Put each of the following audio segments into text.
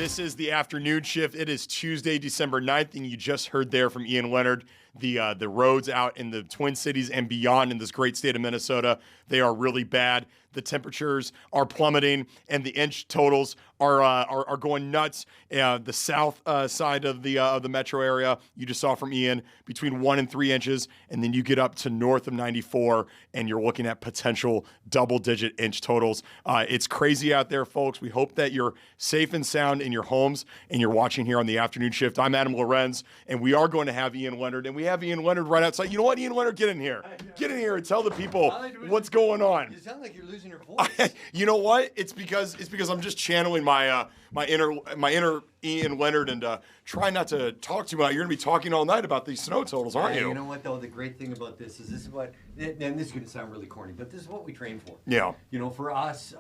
This is the afternoon shift. It is Tuesday, December 9th, and you just heard there from Ian Leonard. The roads out in the Twin Cities and beyond in this great state of Minnesota, they are really bad. The temperatures are plummeting, and the inch totals are going nuts. The south side of the metro area, you just saw from Ian, between 1 and 3 inches, and then you get up to north of 94, and you're looking at potential double-digit inch totals. It's crazy out there, folks. We hope that you're safe and sound in your homes, and you're watching here on the afternoon shift. I'm Adam-llorens, and we are going to have Ian Leonard, and we have Ian Leonard right outside. You know what, Ian Leonard, get in here. Get in here and tell the people what's going on. You sound like you're losing your voice. You know what? It's because I'm just channeling my inner Ian Leonard and trying not to talk too much. You're gonna be talking all night about these snow totals, aren't you? You know what though? The great thing about this is what, and this is gonna sound really corny, but this is what we train for. Yeah. You know, for us,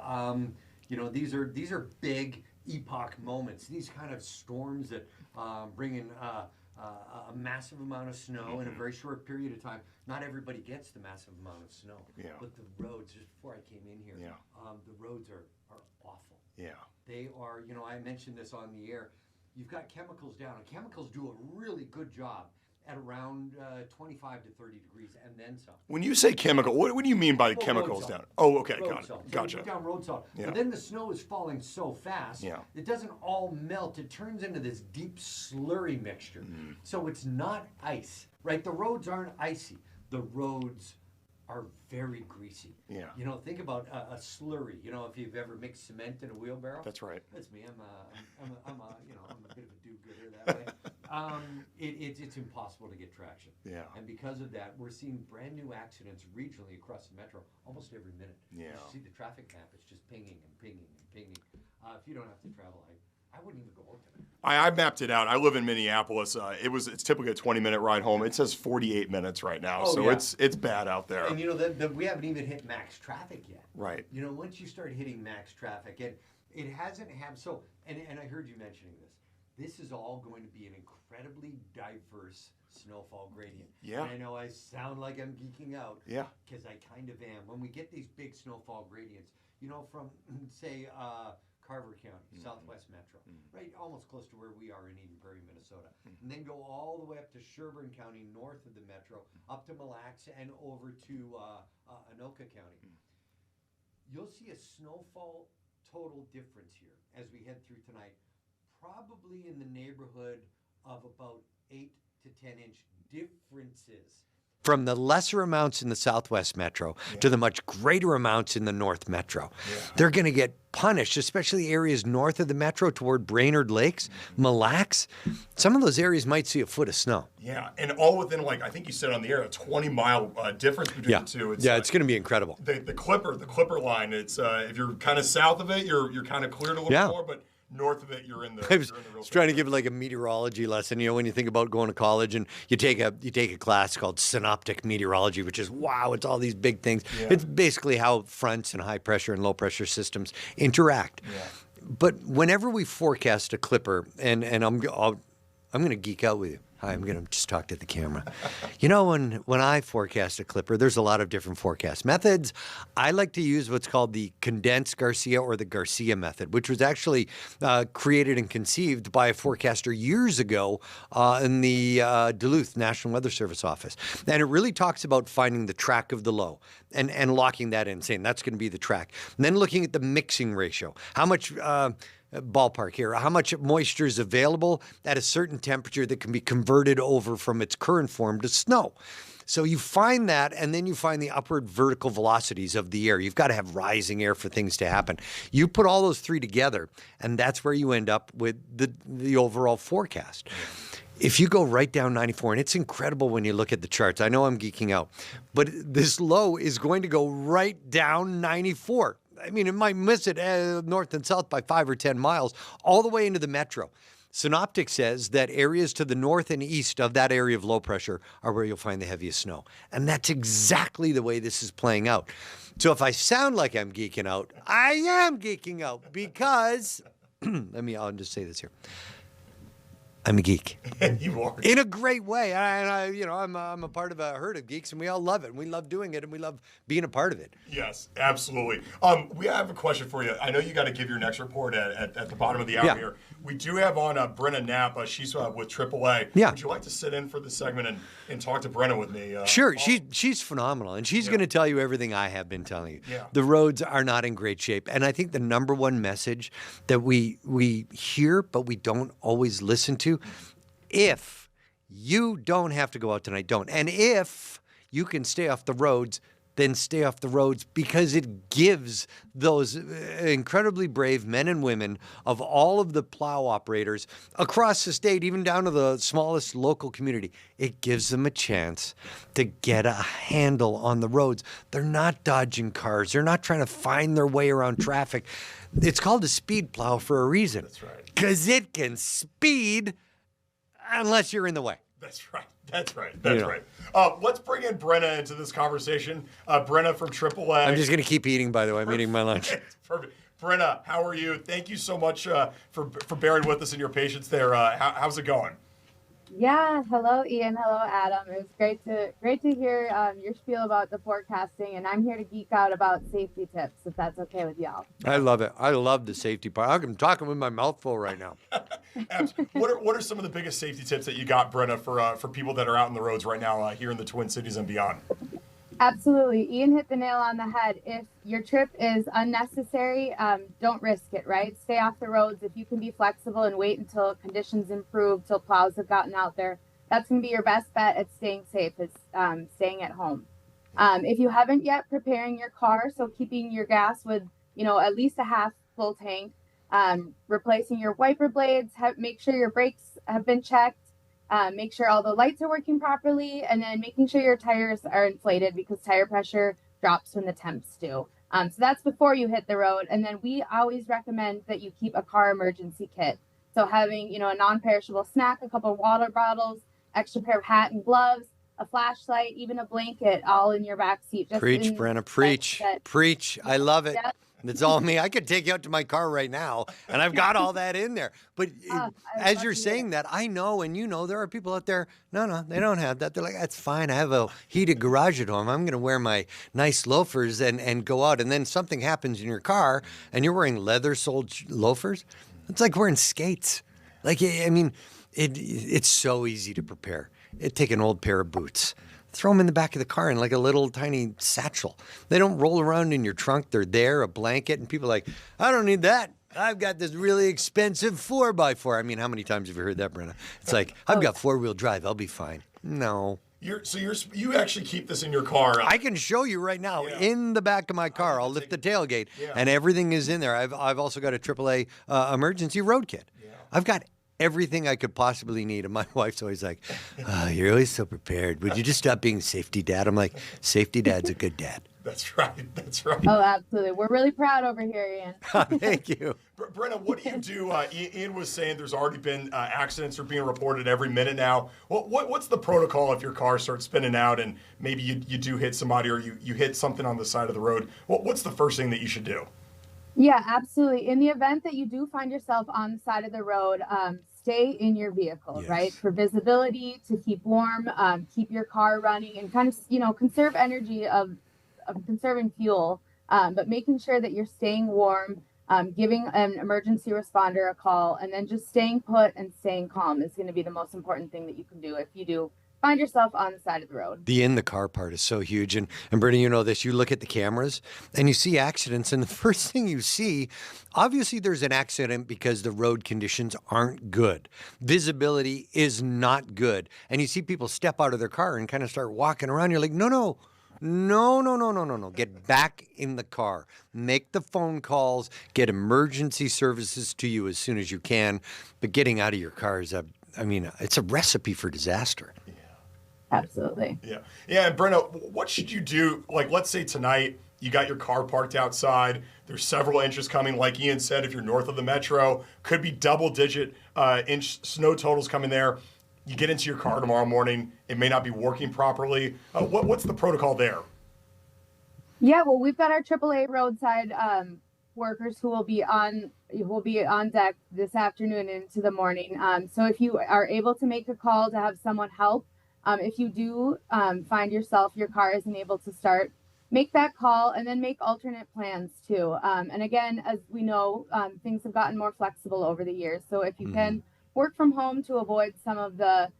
these are big epoch moments. These kind of storms that bring in a massive amount of snow in a very short period of time. Not everybody gets the massive amount of snow. Yeah. But the roads, just before I came in here, the roads are awful. Yeah. They are, I mentioned this on the air. You've got chemicals down, and chemicals do a really good job at around 25 to 30 degrees and then some. When you say chemical, what do you mean by chemicals down? Oh, okay, got it. Gotcha. So down road salt. Yeah. But then the snow is falling so fast, Yeah. it doesn't all melt. It turns into this deep slurry mixture. So it's not ice, right? The roads aren't icy. The roads are very greasy. Yeah. Think about a slurry. If you've ever mixed cement in a wheelbarrow. That's right. That's me. I'm a bit of a do-gooder that way. It's impossible to get traction. Yeah. And because of that, we're seeing brand new accidents regionally across the metro almost every minute. Yeah. You see the traffic map; it's just pinging and pinging and pinging. If you don't have to travel, I wouldn't even go out tonight. I mapped it out. I live in Minneapolis. It's typically a 20-minute ride home. It says 48 minutes right now, so yeah. it's bad out there. And we haven't even hit max traffic yet. Right. Once you start hitting max traffic, it hasn't had so. And I heard you mentioning this. This is all going to be an incredibly diverse snowfall gradient. Yeah. And I know I sound like I'm geeking out. Yeah. Because I kind of am. When we get these big snowfall gradients, from say Carver County, Southwest Metro, right, almost close to where we are in Eden Prairie, Minnesota, and then go all the way up to Sherburne County, north of the Metro, up to Mille Lacs, and over to Anoka County. You'll see a snowfall total difference here as we head through tonight, probably in the neighborhood of about 8 to 10 inch differences. From the lesser amounts in the Southwest Metro to the much greater amounts in the North Metro. Yeah. They're going to get punished, especially areas north of the Metro toward Brainerd Lakes, Mille Lacs. Some of those areas might see a foot of snow. Yeah, and all within, I think you said on the air, a 20-mile difference between the two. It's going to be incredible. The Clipper line, it's if you're kind of south of it, you're kind of cleared a little bit more, but north of it, you're in the. I was trying to give a meteorology lesson. When you think about going to college and you take a class called synoptic meteorology, which is it's all these big things. Yeah. It's basically how fronts and high pressure and low pressure systems interact. Yeah. But whenever we forecast a clipper, and I'm going to geek out with you. I'm going to just talk to the camera. When I forecast a clipper, there's a lot of different forecast methods. I like to use what's called the condensed Garcia or the Garcia method, which was actually created and conceived by a forecaster years ago in the Duluth National Weather Service office. And it really talks about finding the track of the low and locking that in, saying that's going to be the track. And then looking at the mixing ratio. How much ballpark here, how much moisture is available at a certain temperature that can be converted over from its current form to snow. So you find that, and then you find the upward vertical velocities of the air. You've got to have rising air for things to happen. You put all those three together, and that's where you end up with the overall forecast. If you go right down 94, and it's incredible when you look at the charts. I know I'm geeking out, but this low is going to go right down 94. It might miss it north and south by 5 or 10 miles, all the way into the metro. Synoptic says that areas to the north and east of that area of low pressure are where you'll find the heaviest snow. And that's exactly the way this is playing out. So if I sound like I'm geeking out, I am geeking out because, I'll just say this here. I'm a geek. You are. In a great way. I'm a part of a herd of geeks, and we all love it. And we love doing it, and we love being a part of it. Yes, absolutely. We have a question for you. I know you got to give your next report at the bottom of the hour here. We do have on Brenna Knapp. She's with AAA. Yeah. Would you like to sit in for this segment and talk to Brenna with me? Sure. She's phenomenal, and she's going to tell you everything I have been telling you. Yeah. The roads are not in great shape, and I think the number one message that we hear but we don't always listen to, if you don't have to go out tonight, don't. And if you can stay off the roads, then stay off the roads, because it gives those incredibly brave men and women of all of the plow operators across the state, even down to the smallest local community, it gives them a chance to get a handle on the roads. They're not dodging cars. They're not trying to find their way around traffic. It's called a speed plow for a reason. That's right. Because it can speed unless you're in the way. That's right. That's right. Let's bring in Brenna into this conversation. Brenna from AAA. I'm just going to keep eating, by the way. I'm eating my lunch. Perfect. Brenna, how are you? Thank you so much for bearing with us and your patience there. How's it going? Yeah, hello Ian, hello Adam. It was great to hear your spiel about the forecasting, and I'm here to geek out about safety tips, if that's okay with y'all. I love it. I love the safety part. I'm talking with my mouth full right now. What are some of the biggest safety tips that you got, Brenna, for people that are out on the roads right now here in the Twin Cities and beyond? Absolutely. Ian hit the nail on the head. If your trip is unnecessary, don't risk it, right? Stay off the roads. If you can be flexible and wait until conditions improve, till plows have gotten out there, that's going to be your best bet at staying safe, is staying at home. If you haven't yet, preparing your car, so keeping your gas with, at least a half full tank, replacing your wiper blades, make sure your brakes have been checked. Make sure all the lights are working properly, and then making sure your tires are inflated, because tire pressure drops when the temps do. So that's before you hit the road. And then we always recommend that you keep a car emergency kit. So having, a non-perishable snack, a couple of water bottles, extra pair of hat and gloves, a flashlight, even a blanket, all in your back seat. Preach, Brenna, preach. Preach. I love it. Yep. It's all me. I could take you out to my car right now, and I've got all that in there. But as you're saying that, I know, and there are people out there, no, they don't have that. They're like, that's fine. I have a heated garage at home. I'm going to wear my nice loafers and go out. And then something happens in your car, and you're wearing leather-soled loafers. It's like wearing skates. It's so easy to prepare. Take an old pair of boots. Throw them in the back of the car in like a little tiny satchel. They don't roll around in your trunk. They're there, a blanket, and people are like, I don't need that. I've got this really expensive 4x4. I mean, how many times have you heard that, Brenna? It's like, I've got four-wheel drive. I'll be fine. No. You actually keep this in your car. I can show you right now in the back of my car. I'll lift the tailgate, and everything is in there. I've also got a AAA emergency road kit. Yeah. I've got everything I could possibly need. And my wife's always like, you're always so prepared. Would you just stop being safety dad? I'm like, safety dad's a good dad. That's right. Oh, absolutely. We're really proud over here, Ian. Thank you. Brenna, what do you do? Ian was saying there's already been accidents are being reported every minute now. What's the protocol if your car starts spinning out and maybe you do hit somebody or you hit something on the side of the road? What's the first thing that you should do? Yeah, absolutely. In the event that you do find yourself on the side of the road, stay in your vehicle, right? For visibility, to keep warm, keep your car running, and kind of, conserve energy of conserving fuel, but making sure that you're staying warm, giving an emergency responder a call, and then just staying put and staying calm is going to be the most important thing that you can do if you do find yourself on the side of the road. The in the car part is so huge. And Brittany, you know this, you look at the cameras and you see accidents, and the first thing you see, obviously there's an accident because the road conditions aren't good. Visibility is not good. And you see people step out of their car and kind of start walking around. You're like, no. Get back in the car. Make the phone calls. Get emergency services to you as soon as you can. But getting out of your car is it's a recipe for disaster. Absolutely. Yeah. And Brenna, what should you do? Like, let's say tonight you got your car parked outside. There's several inches coming. Like Ian said, if you're north of the metro, could be double-digit inch snow totals coming there. You get into your car tomorrow morning. It may not be working properly. What's the protocol there? Yeah, well, we've got our AAA roadside workers who will be on will be on deck this afternoon into the morning. So if you are able to make a call to have someone help, if you do find yourself, your car isn't able to start, make that call and then make alternate plans too. And again, as we know, things have gotten more flexible over the years. So if you can work from home to avoid some of the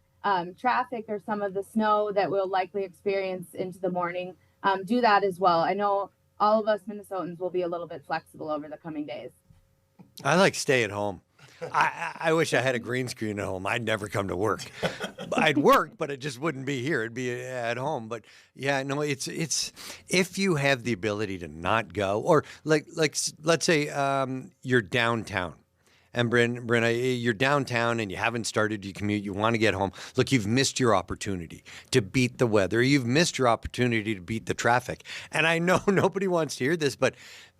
traffic or some of the snow that we'll likely experience into the morning, do that as well. I know all of us Minnesotans will be a little bit flexible over the coming days. I like stay at home. I wish I had a green screen at home. I'd never come to work. I'd work, but it just wouldn't be here. It'd be at home. But yeah, no, it's if you have the ability to not go, or like let's say you're downtown. And Brenna, you're downtown and you haven't started your commute. You want to get home. Look, you've missed your opportunity to beat the weather. You've missed your opportunity to beat the traffic. And I know nobody wants to hear this, but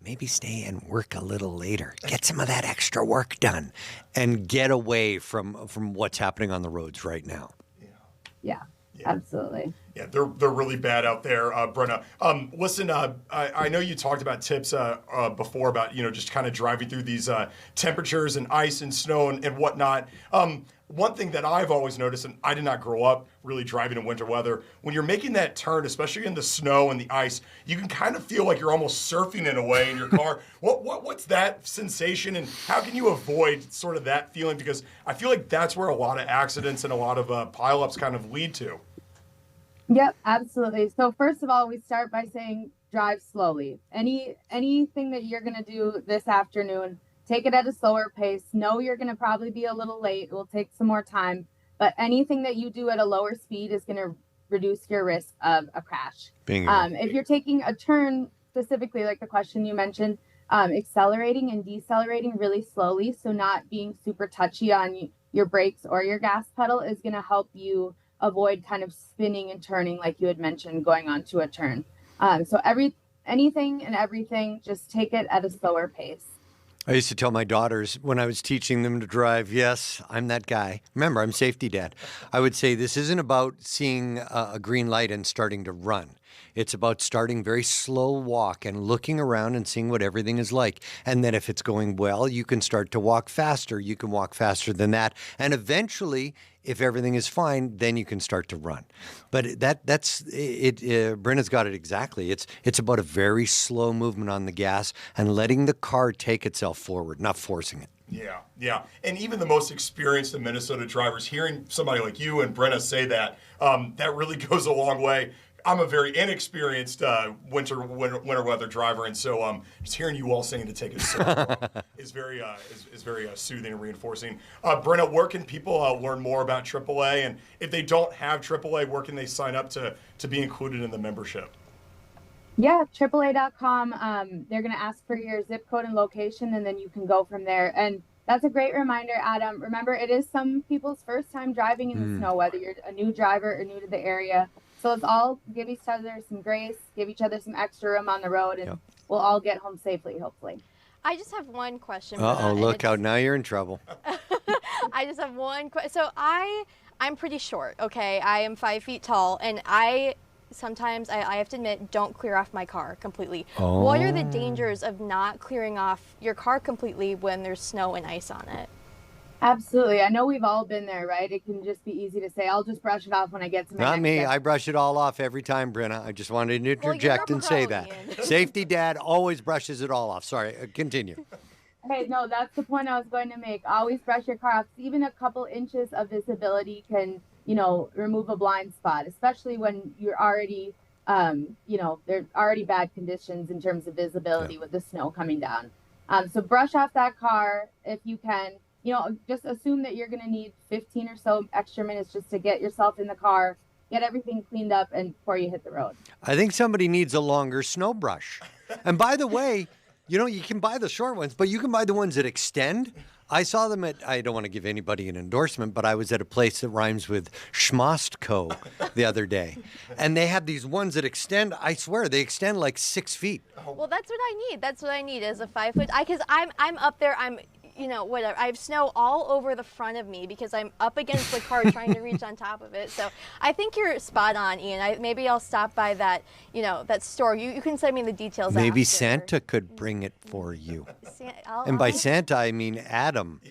maybe stay and work a little later. Get some of that extra work done and get away from what's happening on the roads right now. Yeah. Absolutely. Yeah, they're really bad out there, Brenna. Listen, I know you talked about tips before about, just kind of driving through these temperatures and ice and snow and whatnot. One thing that I've always noticed, and I did not grow up really driving in winter weather, when you're making that turn, especially in the snow and the ice, you can kind of feel like you're almost surfing in a way in your car. What's that sensation, and how can you avoid sort of that feeling? Because I feel like that's where a lot of accidents and a lot of pileups kind of lead to. Yep, absolutely. So first of all, we start by saying drive slowly. Anything that you're going to do this afternoon, take it at a slower pace. Know you're going to probably be a little late. It will take some more time. But anything that you do at a lower speed is going to reduce your risk of a crash. If you're taking a turn, specifically like the question you mentioned, accelerating and decelerating really slowly, so not being super touchy on your brakes or your gas pedal, is going to help you avoid kind of spinning and turning like you had mentioned going onto a turn. So anything and everything, just take it at a slower pace. I used to tell my daughters when I was teaching them to drive, yes, I'm that guy. Remember, I'm safety dad. I would say this isn't about seeing a green light and starting to run. It's about starting very slow walk and looking around and seeing what everything is like. And then if it's going well, you can start to walk faster. You can walk faster than that. And eventually, if everything is fine, then you can start to run. But that's it. Brenna's got it exactly. It's about a very slow movement on the gas and letting the car take itself forward, not forcing it. Yeah. And even the most experienced of Minnesota drivers, hearing somebody like you and Brenna say that, that really goes a long way. I'm a very inexperienced winter weather driver, and so just hearing you all saying to take it slow is very soothing and reinforcing. Brenna, where can people learn more about AAA, and if they don't have AAA, where can they sign up to be included in the membership? Yeah, AAA.com. They're going to ask for your zip code and location, and then you can go from there. And that's a great reminder, Adam. Remember, it is some people's first time driving in the snow, whether you're a new driver or new to the area. So let's all give each other some grace, give each other some extra room on the road, and we'll all get home safely, hopefully. I just have one question. Look out, now you're in trouble. I just have one question. So I'm pretty short, okay? I am 5 feet tall, and I sometimes, I have to admit, don't clear off my car completely. What are the dangers of not clearing off your car completely when there's snow and ice on it? Absolutely. I know we've all been there, right? It can just be easy to say, I'll just brush it off when I get to my Not me. step. I brush it all off every time, Brenna. I just wanted to interject and say that. Safety dad always brushes it all off. Sorry, continue. Hey, no, that's the point I was going to make. Always brush your car off. Even a couple inches of visibility can, remove a blind spot, especially when you're already, there's already bad conditions in terms of visibility with the snow coming down. So brush off that car if you can. Just assume that you're going to need 15 or so extra minutes just to get yourself in the car, get everything cleaned up, and before you hit the road. I think somebody needs a longer snow brush. And by the way, you can buy the short ones, but you can buy the ones that extend. I saw them I don't want to give anybody an endorsement, but I was at a place that rhymes with Schmostco the other day. And they have these ones that extend, I swear, they extend like 6 feet. Well, that's what I need. That's what I need as a 5 foot. Because I'm up there. whatever. I have snow all over the front of me because I'm up against the car trying to reach on top of it. So I think you're spot on, Ian. Maybe I'll stop by that, that store. You can send me the details. Maybe after. Santa could bring it for you. And by Santa, I mean Adam.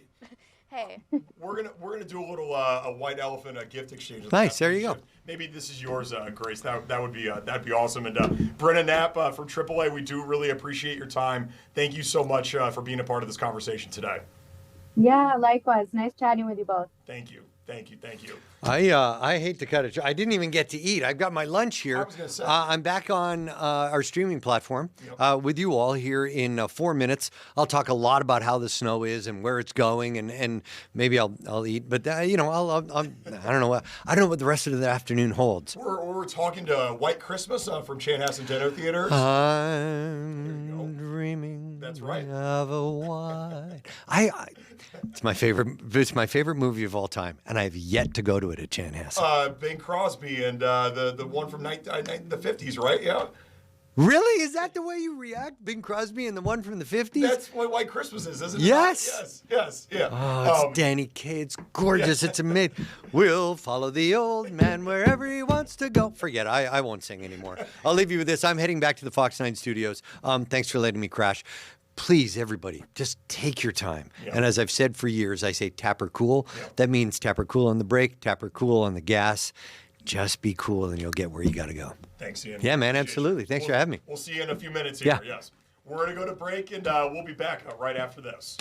Hey. We're gonna do a little a white elephant gift exchange. Nice. There you go. Maybe this is yours, Grace. That would be that'd be awesome. And Brenna Knapp from AAA, we do really appreciate your time. Thank you so much for being a part of this conversation today. Yeah, likewise. Nice chatting with you both. Thank you. I hate to cut it short. I didn't even get to eat. I've got my lunch here. I was gonna say. I'm back on our streaming platform with you all here in 4 minutes. I'll talk a lot about how the snow is and where it's going, and maybe I'll eat. But I don't know. I don't know what the rest of the afternoon holds. We're talking to White Christmas from Chanhassen Dinner Theatre. I'm dreaming. That's right. Of a white. It's my favorite. It's my favorite movie of all time, and I've yet to go to it at Chanhassen. Bing Crosby and the one from the 50s, right? Yeah. Really? Is that the way you react? Bing Crosby and the one from the 50s? That's what White Christmas is, isn't it? Yes. Yes. Yeah. Oh, it's Danny Kaye. It's gorgeous. It's amazing. We'll follow the old man wherever he wants to go. Forget it. I won't sing anymore. I'll leave you with this. I'm heading back to the Fox 9 studios. Thanks for letting me crash. Please, everybody, just take your time. Yeah. And as I've said for years, I say tap her cool. Yeah. That means tap her cool on the brake, tap her cool on the gas. Just be cool and you'll get where you got to go. Thanks, Ian. Yeah, man, absolutely. Thanks for having me. We'll see you in a few minutes here. Yeah. Yes. We're going to go to break and we'll be back right after this.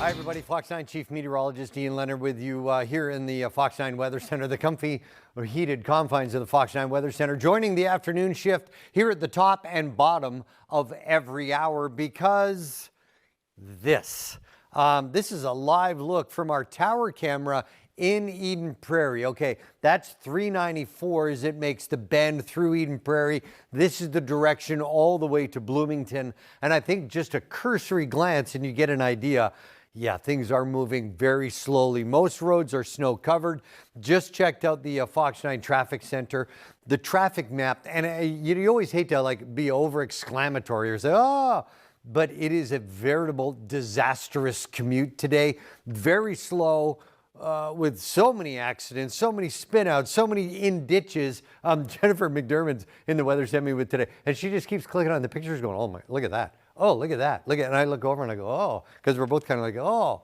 Hi, everybody. Fox 9 Chief Meteorologist Ian Leonard with you here in the Fox 9 Weather Center, the comfy or heated confines of the Fox 9 Weather Center, joining the afternoon shift here at the top and bottom of every hour because this is a live look from our tower camera in Eden Prairie. Okay, that's 394 as it makes the bend through Eden Prairie. This is the direction all the way to Bloomington. And I think just a cursory glance and you get an idea. Yeah, things are moving very slowly. Most roads are snow covered. Just checked out the Fox 9 Traffic Center, the traffic map. And you always hate to be over exclamatory or say, oh, but it is a veritable disastrous commute today. Very slow. With so many accidents, so many spinouts, so many in ditches. Jennifer McDermott's in the weather sent me with today, and she just keeps clicking on the pictures going, oh my, look at that. Oh, look at that. Look at, and I look over and I go, oh, because we're both kind of like, oh,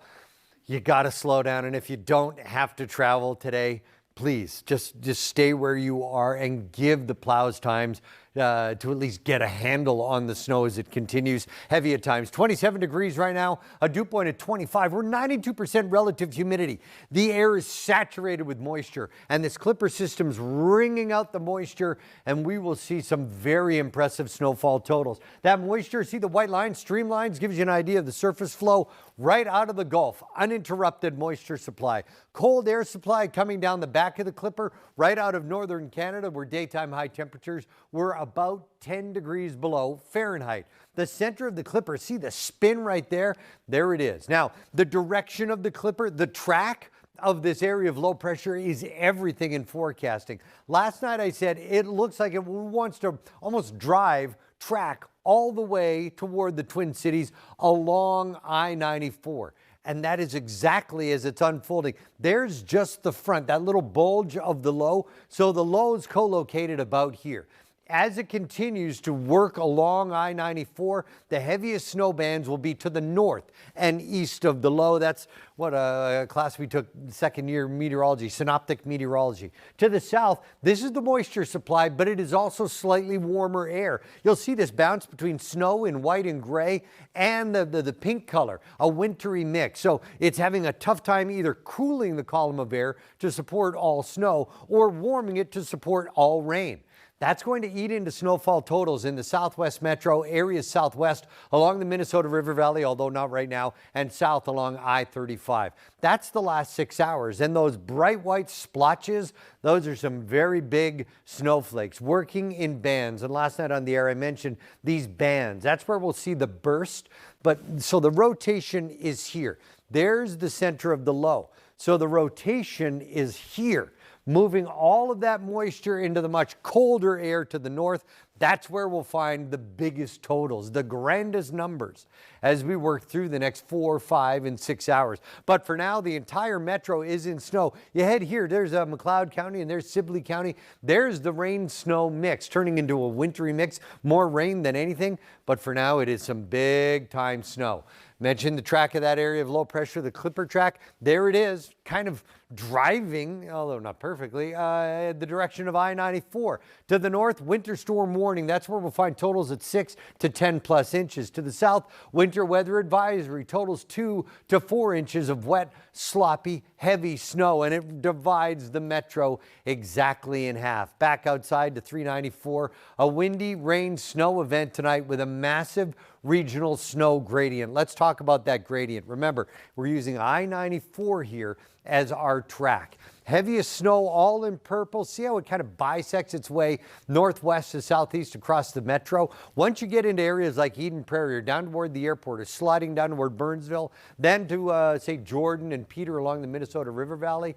you got to slow down. And if you don't have to travel today, please just stay where you are and give the plows times to at least get a handle on the snow as it continues. Heavy at times. 27 degrees right now, a dew point at 25. We're 92% relative humidity. The air is saturated with moisture, and this clipper system's wringing out the moisture, and we will see some very impressive snowfall totals. That moisture, see the white lines, streamlines, gives you an idea of the surface flow right out of the Gulf. Uninterrupted moisture supply. Cold air supply coming down the back of the clipper, right out of northern Canada, where daytime high temperatures were about 10 degrees below Fahrenheit. The center of the clipper, see the spin right there? There it is. Now, the direction of the clipper, the track of this area of low pressure is everything in forecasting. Last night I said it looks like it wants to almost track all the way toward the Twin Cities along I-94. And that is exactly as it's unfolding. There's just the front, that little bulge of the low. So the low is co-located about here. As it continues to work along I-94, the heaviest snow bands will be to the north and east of the low. That's what a class we took second year meteorology, synoptic meteorology. To the south, this is the moisture supply, but it is also slightly warmer air. You'll see this bounce between snow in white and gray and the pink color, a wintry mix. So it's having a tough time either cooling the column of air to support all snow or warming it to support all rain. That's going to eat into snowfall totals in the Southwest Metro, areas southwest along the Minnesota River Valley, although not right now, and south along I-35. That's the last 6 hours. And those bright white splotches, those are some very big snowflakes working in bands. And last night on the air, I mentioned these bands. That's where we'll see the burst. But so the rotation is here. There's the center of the low. So the rotation is here, moving all of that moisture into the much colder air to the north. That's where we'll find the biggest totals, the grandest numbers as we work through the next 4, 5, and 6 hours. But for now, the entire metro is in snow. You head here, there's McLeod County and there's Sibley County. There's the rain-snow mix, turning into a wintry mix, more rain than anything. But for now, it is some big-time snow. Mentioned the track of that area of low pressure, the Clipper track. There it is, kind of driving, although not perfectly, the direction of I-94. To the north, winter storm warning. That's where we'll find totals at 6 to 10 plus inches. To the south, winter weather advisory. Totals 2 to 4 inches of wet, sloppy, heavy snow. And it divides the metro exactly in half. Back outside to 394. A windy rain snow event tonight with a massive regional snow gradient. Let's talk about that gradient. Remember, we're using I-94 here as our track. Heaviest snow all in purple. See how it kind of bisects its way northwest to southeast across the metro? Once you get into areas like Eden Prairie or down toward the airport or sliding down toward Burnsville, then to say Jordan and Peter along the Minnesota River Valley,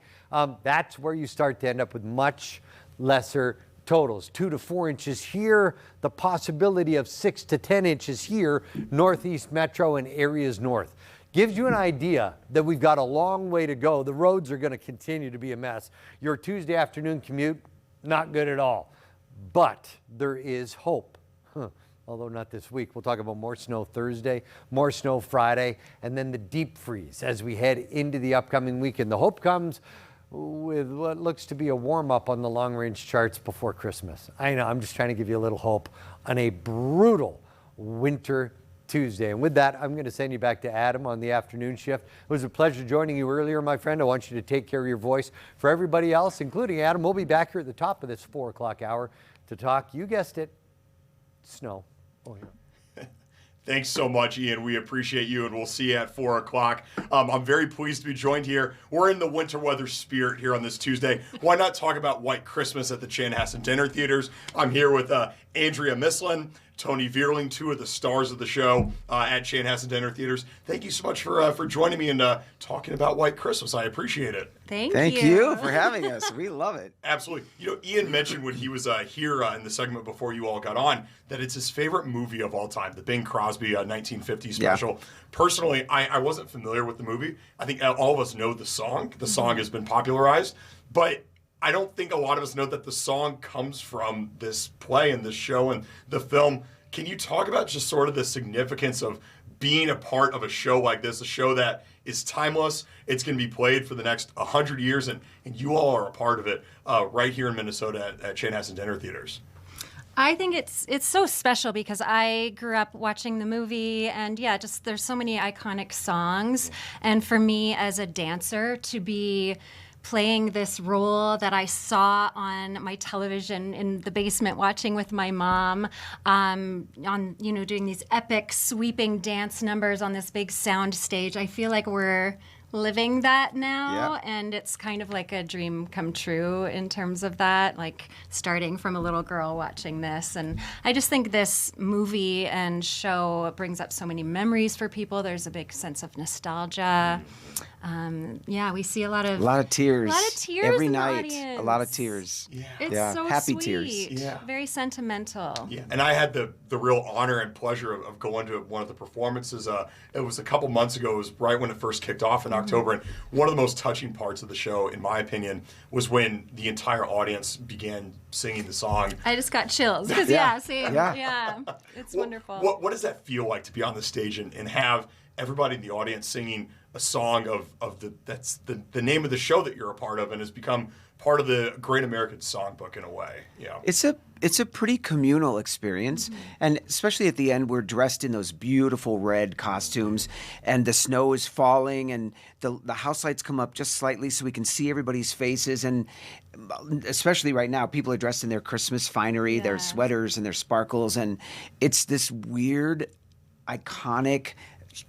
that's where you start to end up with much lesser totals. 2 to 4 inches here, the possibility of 6 to 10 inches here, northeast metro and areas north. Gives you an idea that we've got a long way to go. The roads are going to continue to be a mess. Your Tuesday afternoon commute, not good at all. But there is hope. Although not this week. We'll talk about more snow Thursday, more snow Friday, and then the deep freeze as we head into the upcoming weekend. The hope comes with what looks to be a warm-up on the long-range charts before Christmas. I know, I'm just trying to give you a little hope on a brutal winter Tuesday. And with that, I'm going to send you back to Adam on the afternoon shift. It was a pleasure joining you earlier, my friend. I want you to take care of your voice. For everybody else, including Adam, we'll be back here at the top of this 4 o'clock hour to talk, you guessed it, snow. Oh, yeah. Thanks so much, Ian. We appreciate you, and we'll see you at 4 o'clock. I'm very pleased to be joined here. We're in the winter weather spirit here on this Tuesday. Why not talk about White Christmas at the Chanhassen Dinner Theaters? I'm here with Andrea Mislin, Tony Vierling, two of the stars of the show at Chanhassen Dinner Theaters. Thank you so much for joining me and talking about White Christmas. I appreciate it. Thank you for having us. We love it. Absolutely. You know, Ian mentioned when he was here in the segment before you all got on that it's his favorite movie of all time, the Bing Crosby 1950 special. Yeah. Personally, I wasn't familiar with the movie. I think all of us know the song. The song has been popularized, but I don't think a lot of us know that the song comes from this play and this show and the film. Can you talk about just sort of the significance of being a part of a show like this, a show that is timeless? It's going to be played for the next 100 years, and you all are a part of it right here in Minnesota at Chanhassen Dinner Theaters. I think it's so special because I grew up watching the movie, and yeah, just there's so many iconic songs. And for me as a dancer to be playing this role that I saw on my television in the basement watching with my mom, on doing these epic sweeping dance numbers on this big sound stage, I feel like we're living that now, and it's kind of like a dream come true in terms of that, like starting from a little girl watching this. And I just think this movie and show brings up so many memories for people. There's a big sense of nostalgia. We see a lot of tears. A lot of tears every in the night. audience. A lot of tears. Yeah. It's so happy sweet. Tears. Yeah. Very sentimental. Yeah, and I had the real honor and pleasure of going to one of the performances. It was a couple months ago. It was right when it first kicked off in October. And one of the most touching parts of the show, in my opinion, was when the entire audience began singing the song. I just got chills because it's wonderful. What does that feel like to be on the stage and have everybody in the audience singing a song of that's the name of the show that you're a part of and has become part of the Great American Songbook in a way. Yeah. It's a pretty communal experience, and especially at the end, we're dressed in those beautiful red costumes, and the snow is falling, and the house lights come up just slightly so we can see everybody's faces, and especially right now, people are dressed in their Christmas finery, their sweaters and their sparkles, and it's this weird, iconic,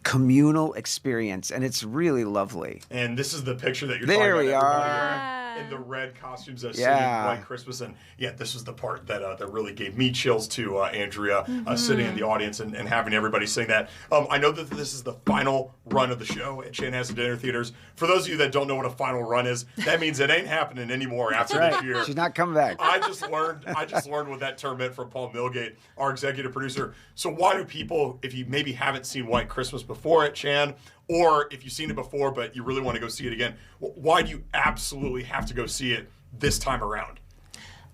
communal experience, and it's really lovely. And this is the picture that you're There talking we about. are. In the red costumes that singing White Christmas. And yeah, this was the part that really gave me chills to Andrea, sitting in the audience and having everybody sing that. I know that this is the final run of the show at Chanhassen Dinner Theaters. For those of you that don't know what a final run is, that means it ain't happening anymore after this year. She's not coming back. I just learned what that term meant from Paul-Millgate, our executive producer. So why do people, if you maybe haven't seen White Christmas before at Chan, or if you've seen it before but you really want to go see it again, why do you absolutely have to go see it this time around?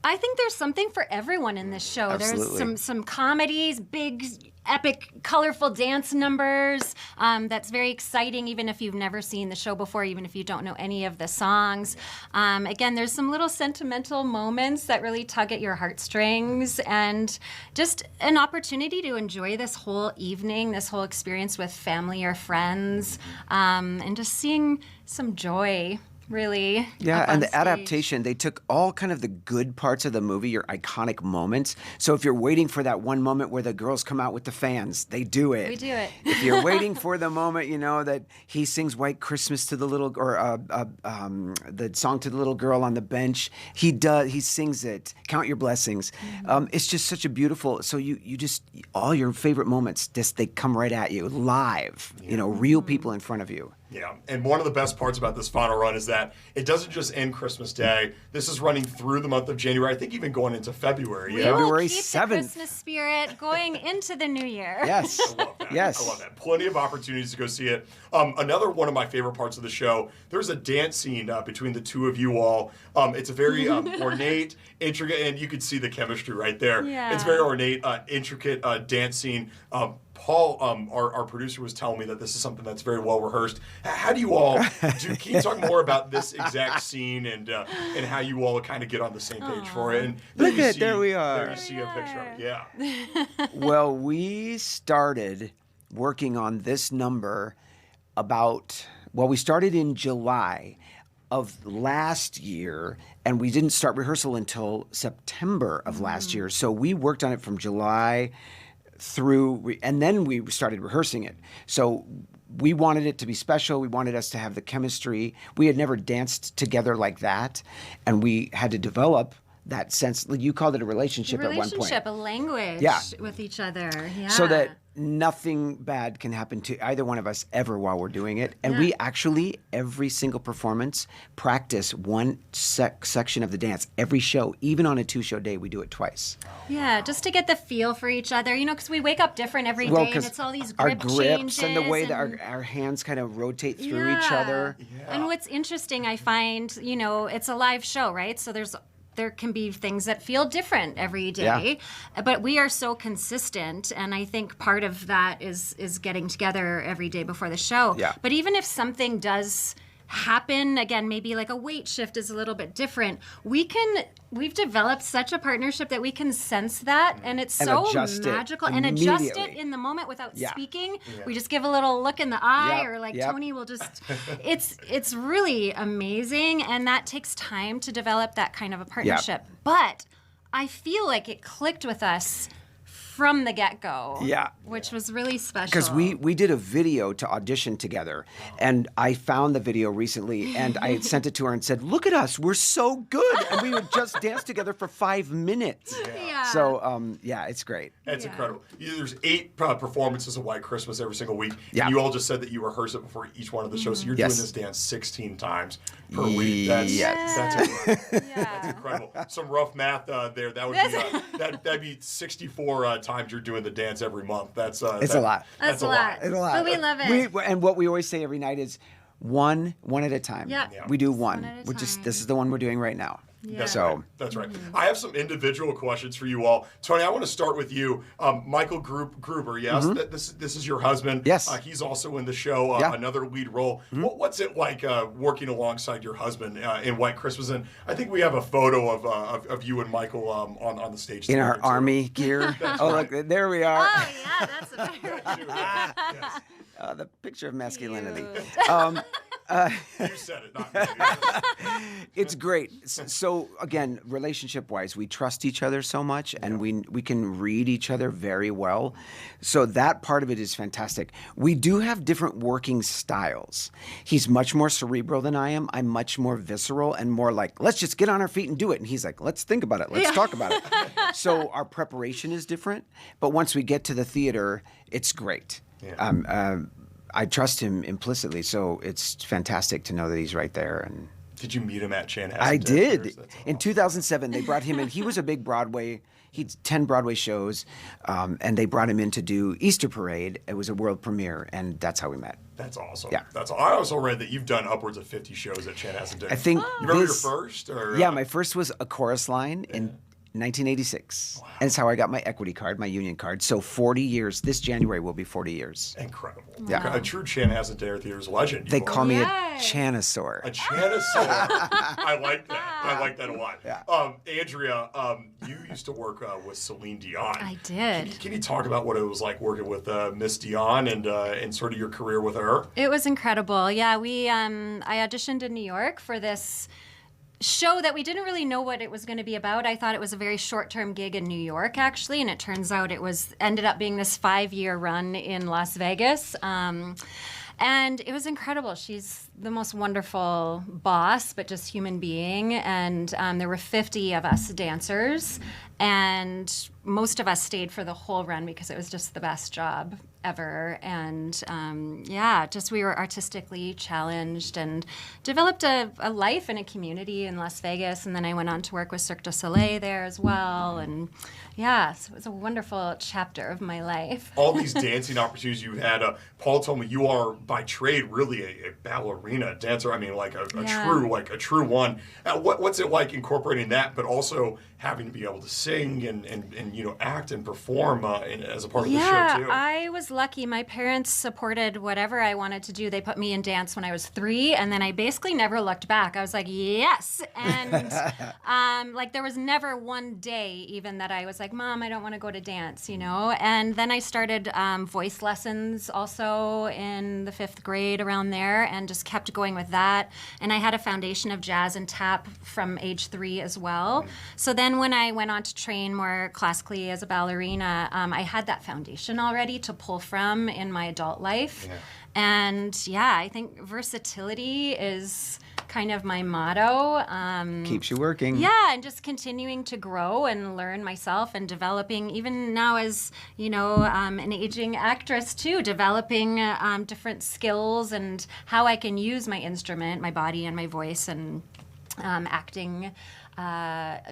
I think there's something for everyone in this show. Absolutely. There's some comedies, big, epic, colorful dance numbers. That's very exciting, even if you've never seen the show before, even if you don't know any of the songs. Again, there's some little sentimental moments that really tug at your heartstrings, and just an opportunity to enjoy this whole evening, this whole experience with family or friends, and just seeing some joy. Really. Yeah, up and on the stage. adaptation, they took all kind of the good parts of the movie, your iconic moments. So if you're waiting for that one moment where the girls come out with the fans, they do it. We do it. If you're waiting for the moment, that he sings White Christmas to the little, or the song to the little girl on the bench, he sings it. Count Your Blessings. It's just such a beautiful, so you just, all your favorite moments, they come right at you, live, real people in front of you. Yeah, and one of the best parts about this final run is that it doesn't just end Christmas Day. This is running through the month of January, I think even going into February. We Yeah. will February keep 7th. the Christmas spirit going into the new year. Yes. I love that. Yes. I love that. Plenty of opportunities to go see it. Another one of my favorite parts of the show, there's a dance scene between the two of you all. It's a very ornate, intricate, and you can see the chemistry right there. Yeah. It's very ornate, intricate dance scene. Paul, our producer, was telling me that this is something that's very well rehearsed. How do you all do? Can you talk more about this exact scene and how you all kind of get on the same page for it? And There we are. There you see a picture of it. Yeah. Well, we started working on this number we started in July of last year, and we didn't start rehearsal until September of last year. So we worked on it from July through, and then we started rehearsing it. So we wanted it to be special. We wanted us to have the chemistry. We had never danced together like that, and we had to develop that sense. You called it a relationship at one point. Relationship, a language Yeah. with each other. Yeah. So that nothing bad can happen to either one of us ever while we're doing it. And we actually, every single performance, practice one section of the dance. Every show, even on a 2-show day, we do it twice. Yeah, just to get the feel for each other, because we wake up different every day, and 'cause it's all these our grip grips changes and the way that our hands kind of rotate through each other. And what's interesting, I find, it's a live show, right? So there can be things that feel different every day, but we are so consistent, and I think part of that is getting together every day before the show. Yeah. But even if something does happen, again, maybe like a weight shift is a little bit different, we've developed such a partnership that we can sense that, and it's And so adjust it magical, and adjust it immediately. in the moment without Yeah. speaking. We just give a little look in the eye, Yep, or like yep. Tony will just it's really amazing, and that takes time to develop that kind of a partnership. But I feel like it clicked with us from the get-go. Yeah. Which was really special. Because we did a video to audition together, and I found the video recently, and I sent it to her and said, "Look at us, we're so good," and we would just dance together for 5 minutes. Yeah. So it's great. It's incredible. There's 8 performances of White Christmas every single week. Yeah. And you all just said that you rehearse it before each one of the shows. So you're Yes. doing this dance 16 times per week. That's incredible. Some rough math there. That would be that'd be 64 times you're doing the dance every month. It's a lot. That's a lot. It's a lot. But we love it. And what we always say every night is one at a time. Yeah. We do One one. at a We're just time. this is the one we're doing right now. Yeah. That's right. I have some individual questions for you all. Tony, I want to start with you. Michael Gruber, yes? This is your husband. Yes. He's also in the show, another lead role. What's it like working alongside your husband in White Christmas? And I think we have a photo of you and Michael on the stage. In our army gear. Look, there we are. Oh, yeah, that's a better Yes. The picture of masculinity. You said it, not me. It's great. So again, relationship-wise, we trust each other so much, and we can read each other very well. So that part of it is fantastic. We do have different working styles. He's much more cerebral than I am. I'm much more visceral and more like, let's just get on our feet and do it. And he's like, let's think about it. Let's talk about it. So our preparation is different, but once we get to the theater, it's great. Yeah. I trust him implicitly, so it's fantastic to know that he's right there. And did you meet him at Chanhassen? I did. Awesome. In 2007, they brought him in. He was a big Broadway. He'd 10 Broadway shows, and they brought him in to do Easter Parade. It was a world premiere, and that's how we met. That's awesome. Yeah. I also read that you've done upwards of 50 shows at Chanhassen Dinner. I think you remember your first? Or, yeah, my first was a chorus line in 1986. Wow. And it's how I got my equity card, my union card. So 40 years. This January will be 40 years. Incredible. Yeah. A true Chanhassen Dinner Theater's legend. They call me a Yay. Chanosaur. A Chanhassen. I like that. I like that a lot. Yeah. Andrea, you used to work with Celine Dion. I did. Can you talk about what it was like working with Miss Dion and sort of your career with her? It was incredible. Yeah, I auditioned in New York for this show that we didn't really know what it was going to be about. I thought it was a very short-term gig in New York, actually, and it turns out ended up being this 5-year run in Las Vegas. And it was incredible. She's the most wonderful boss, but just human being. And there were 50 of us dancers, and most of us stayed for the whole run because it was just the best job ever. And we were artistically challenged and developed a life and a community in Las Vegas. And then I went on to work with Cirque du Soleil there as well. And so it was a wonderful chapter of my life. All these dancing opportunities you had. Paul told me you are by trade really a ballerina dancer. I mean, like a true one. What's it like incorporating that, but also having to be able to sing and act and perform as a part of the show too? I was lucky. My parents supported whatever I wanted to do. They put me in dance when I was 3, and then I basically never looked back. I was like, yes. And there was never one day even that I was like, Mom, I don't want to go to dance, And then I started voice lessons also in the 5th grade around there, and just kept going with that. And I had a foundation of jazz and tap from age 3 as well. So then when I went on to train more classically as a ballerina, I had that foundation already to pull from in my adult life. Yeah. And I think versatility is kind of my motto. Keeps you working. Yeah, and just continuing to grow and learn myself and developing, even now as, an aging actress too, developing different skills and how I can use my instrument, my body and my voice, and acting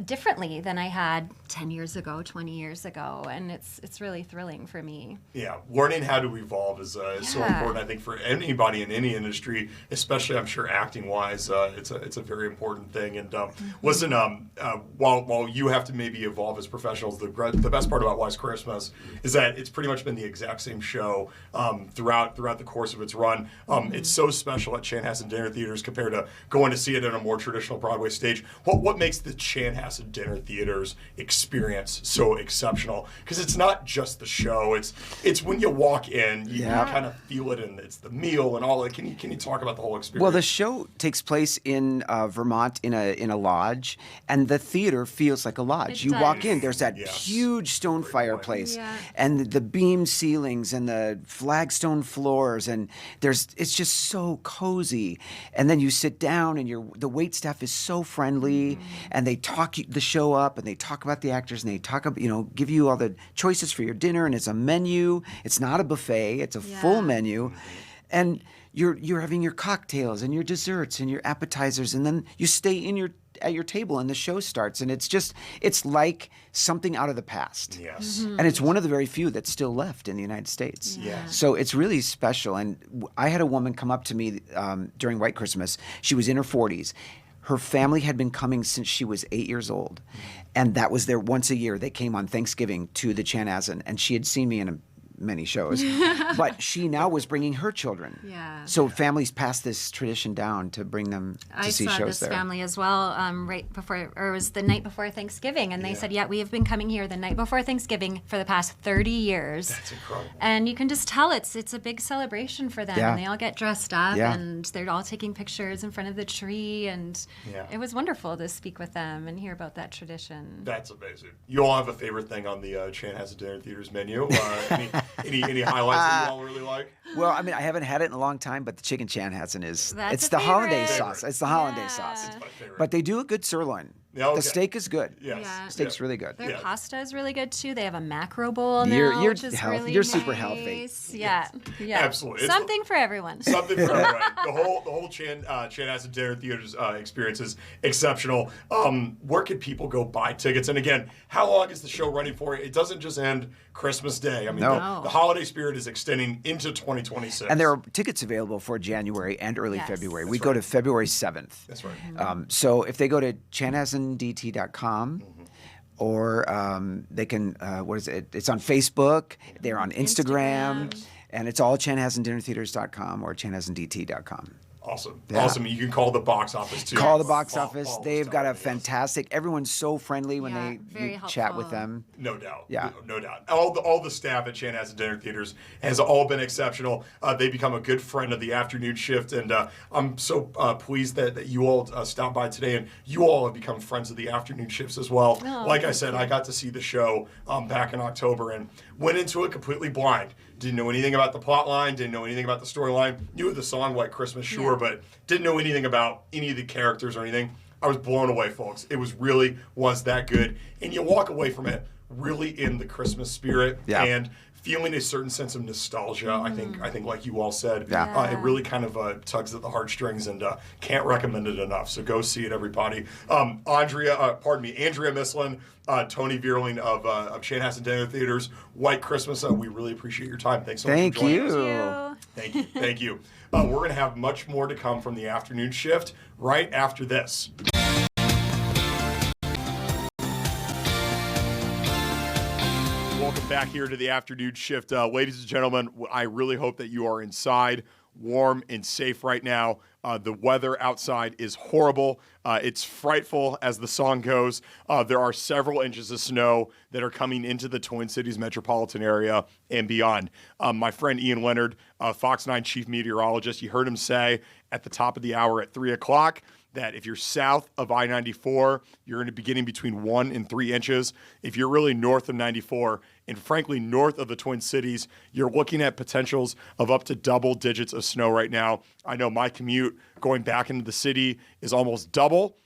differently than I had 10 years ago, 20 years ago, and it's really thrilling for me. Yeah, learning how to evolve is so important, I think, for anybody in any industry, especially, I'm sure, acting-wise. It's a very important thing. And listen, while you have to maybe evolve as professionals, the best part about White Christmas is that it's pretty much been the exact same show throughout the course of its run. It's so special at Chanhassen Dinner Theaters compared to going to see it in a more traditional Broadway stage. What makes the Chanhassen Dinner Theaters experience so exceptional? Because it's not just the show; it's when you walk in, you kind of feel it, and it's the meal and all that. Can you talk about the whole experience? Well, the show takes place in Vermont in a lodge, and the theater feels like a lodge. You walk in, there's that huge stone fireplace, and the beam ceilings and the flagstone floors, and it's just so cozy. And then you sit down, and the wait staff is so friendly. And they talk the show up, and they talk about the actors, and they talk about, give you all the choices for your dinner, and it's a menu. It's not a buffet; it's a full menu, and you're having your cocktails and your desserts and your appetizers, and then you stay at your table, and the show starts, and it's like something out of the past. Yes, and it's one of the very few that's still left in the United States. Yes, so it's really special. And I had a woman come up to me during White Christmas. She was in her 40s. Her family had been coming since she was 8 years old. And that was their once a year. They came on Thanksgiving to the Chanhassen. And she had seen me in many shows. But she now was bringing her children. Yeah. So families passed this tradition down to bring them to see shows there. I saw this family as well right before, or it was the night before Thanksgiving. And they said, we have been coming here the night before Thanksgiving for the past 30 years. That's incredible. And you can just tell it's a big celebration for them. Yeah. And they all get dressed up Yeah. and they're all taking pictures in front of the tree. And it was wonderful to speak with them and hear about that tradition. That's amazing. You all have a favorite thing on the Chanhassen Dinner Theater's menu? Any highlights that you all really like? Well, I mean, I haven't had it in a long time, but the chicken Chanhassen is, That's it's a the hollandaise favorite. sauce. It's the hollandaise sauce. It's my favorite. But they do a good sirloin. Yeah, okay. The steak is good. Yes. Yeah. Steak's really good. Their Yeah. pasta is really good too. They have a macro bowl now, You're which is healthy. really You're nice. super healthy. Yeah, yeah, Absolutely. It's something for everyone. Something for everyone. The whole Chanhassen Dinner Theater's experience is exceptional. Where can people go buy tickets? And again, how long is the show running for? It doesn't just end Christmas Day. I mean, No. the holiday spirit is extending into 2026. And there are tickets available for January and early Yes. February. That's We go right. to February 7th. That's right. So if they go to chanhassendt.com or they can, what is it? It's on Facebook. They're on Instagram. And it's all chanhassendinnertheaters.com or chanhassendt.com. Awesome. Yeah. Awesome. You can call the box office too. Call the box All- office. all the They've stuff. got a Yes. fantastic. Everyone's so friendly when Yeah, they very you chat with helpful. them. No doubt. Yeah. No doubt. All the staff at Chanhassen Dinner Theaters has all been exceptional. They become a good friend of the afternoon shift, and I'm so pleased that you all stopped by today, and you all have become friends of the afternoon shifts as well. Oh, Like I said, I got to see the show back in October and went into it completely blind. Didn't know anything about the plot line, didn't know anything about the storyline. Knew the song White Christmas, sure, but didn't know anything about any of the characters or anything. I was blown away, folks. It was that good. And you walk away from it really in the Christmas spirit and feeling a certain sense of nostalgia. I think like you all said, it really kind of tugs at the heartstrings, and can't recommend it enough. So go see it, everybody. Andrea Mislin, Tony Vierling of Chanhassen Dinner Theaters, White Christmas. We really appreciate your time. Thanks so much for joining us. Thank you. Thank you. We're going to have much more to come from the afternoon shift right after this. Welcome back here to the afternoon shift. Ladies and gentlemen, I really hope that you are inside, warm and safe right now. The weather outside is horrible. It's frightful as the song goes. There are several inches of snow that are coming into the Twin Cities metropolitan area and beyond. My friend Ian Leonard, Fox 9 chief meteorologist, you heard him say at the top of the hour at 3 o'clock that if you're south of I-94, you're going to be getting between 1 and 3 inches. If you're really north of 94, and frankly north of the Twin Cities, you're looking at potentials of up to double digits of snow right now. I know my commute going back into the city is almost double.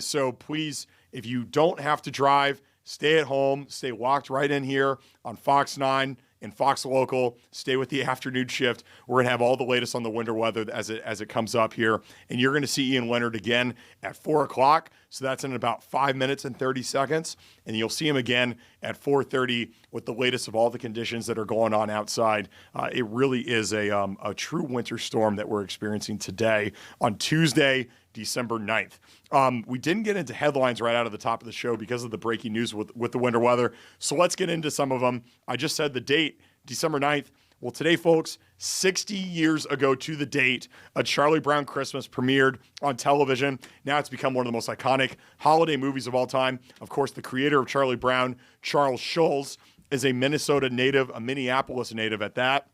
So please, if you don't have to drive, stay at home, stay locked right in here on Fox 9 and Fox Local. Stay with the afternoon shift. We're going to have all the latest on the winter weather as it comes up here. And you're going to see Ian Leonard again at 4 o'clock. So that's in about 5 minutes and 30 seconds. And you'll see him again at 4:30 with the latest of all the conditions that are going on outside. It really is a true winter storm that we're experiencing today on Tuesday, December 9th. We didn't get into headlines right out of the top of the show because of the breaking news with the winter weather. So let's get into some of them. I just said the date, December 9th. Well, today, folks, 60 years ago to the date, A Charlie Brown Christmas premiered on television. Now it's become one of the most iconic holiday movies of all time. Of course, the creator of Charlie Brown, Charles Schulz, is a Minnesota native, a Minneapolis native at that.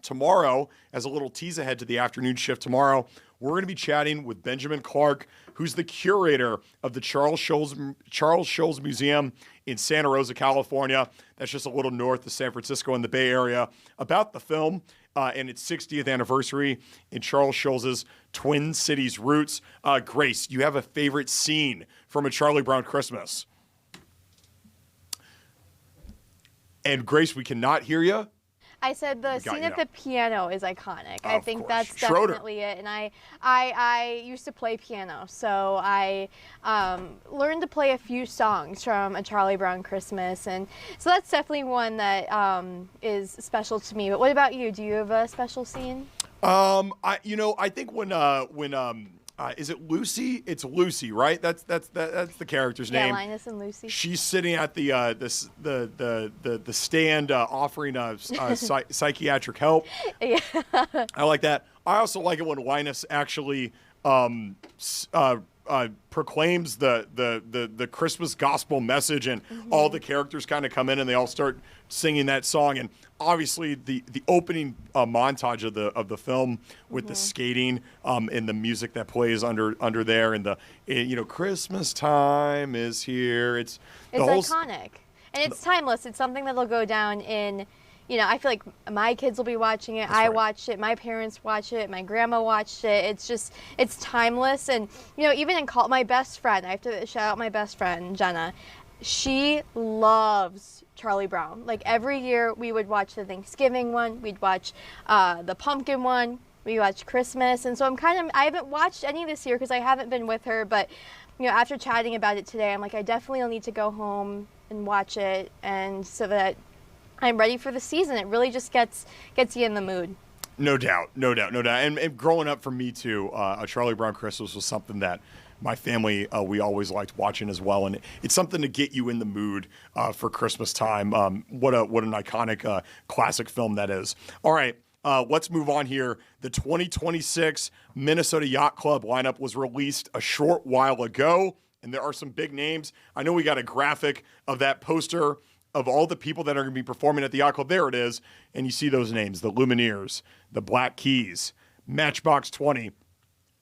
Tomorrow, as a little tease ahead to the afternoon shift tomorrow, we're going to be chatting with Benjamin Clark, who's the curator of the Charles Schulz Museum in Santa Rosa, California. That's just a little north of San Francisco in the Bay Area, about the film and its 60th anniversary in Charles Schulz's Twin Cities roots. Grace, you have a favorite scene from A Charlie Brown Christmas? And Grace, we cannot hear you. I said the scene at the piano is iconic. I think course. that's Schroeder. definitely it. And I used to play piano, so I learned to play a few songs from A Charlie Brown Christmas, and so that's definitely one that is special to me. But what about you? Do you have a special scene? I think when is it Lucy? It's Lucy, right? That's the character's name. Yeah, Linus and Lucy. She's sitting at the stand offering psychiatric help. Yeah. I like that. I also like it when Linus actually proclaims the Christmas gospel message, and all the characters kind of come in and they all start singing that song. And obviously the opening montage of the film with the skating and the music that plays under there, and Christmas time is here. It's iconic, and it's timeless. It's something that'll go down in. I feel like my kids will be watching it. I watched it. My parents watch it. My grandma watched it. It's timeless. And, even in my best friend, I have to shout out my best friend, Jenna. She loves Charlie Brown. Like, every year we would watch the Thanksgiving one. We'd watch the pumpkin one. We watch Christmas. And so I haven't watched any this year because I haven't been with her. But, after chatting about it today, I'm like, I definitely will need to go home and watch it. And so that I'm ready for the season. It really just gets you in the mood. No doubt. And growing up for me too, a Charlie Brown Christmas was something that my family, we always liked watching as well. And it's something to get you in the mood for Christmas time. What an iconic classic film that is. All right, let's move on here. The 2026 Minnesota Yacht Club lineup was released a short while ago, and there are some big names. I know we got a graphic of that poster of all the people that are going to be performing at the Yacht Club. There it is. And you see those names, the Lumineers, the Black Keys, Matchbox 20,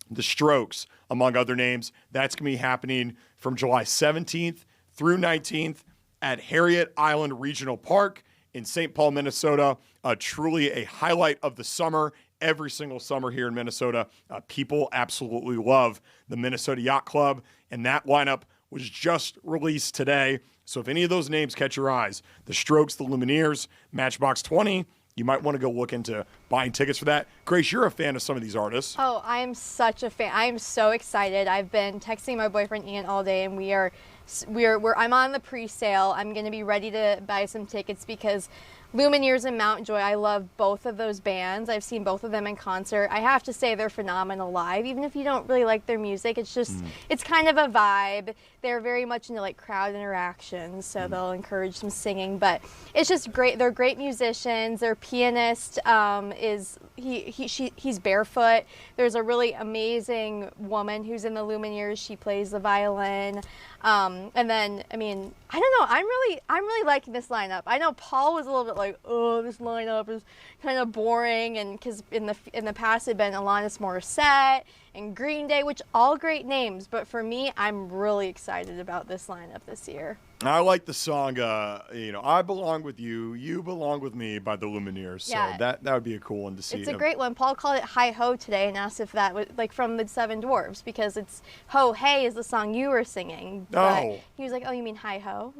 the Strokes, among other names. That's going to be happening from July 17th through 19th at Harriet Island Regional Park in St. Paul, Minnesota. Truly a highlight of the summer. Every single summer here in Minnesota, people absolutely love the Minnesota Yacht Club, and that lineup was just released today. So if any of those names catch your eyes, the Strokes, the Lumineers, Matchbox 20, you might want to go look into buying tickets for that. Grace, you're a fan of some of these artists. Oh, I am such a fan. I am so excited. I've been texting my boyfriend Ian all day, and I'm on the pre-sale. I'm going to be ready to buy some tickets because Lumineers and Mountjoy, I love both of those bands. I've seen both of them in concert. I have to say they're phenomenal live. Even if you don't really like their music, it's just, it's kind of a vibe. They're very much into like crowd interactions, so they'll encourage some singing. But it's just great. They're great musicians. Their pianist he's barefoot. There's a really amazing woman who's in the Lumineers. She plays the violin. And then, I mean, I don't know. I'm really liking this lineup. I know Paul was a little bit like, oh, this lineup is kind of boring, and because in the past it had been Alanis Morissette and Green Day, which all great names. But for me, I'm really excited about this lineup this year. I like the song, I Belong With You, You Belong With Me by the Lumineers. So Yeah. that would be a cool one to see. It's a great one. Paul called it Hi Ho today and asked if that was like from the Seven Dwarfs, because it's Ho Hey is the song you were singing. But Oh. he was like, oh, you mean Hi Ho?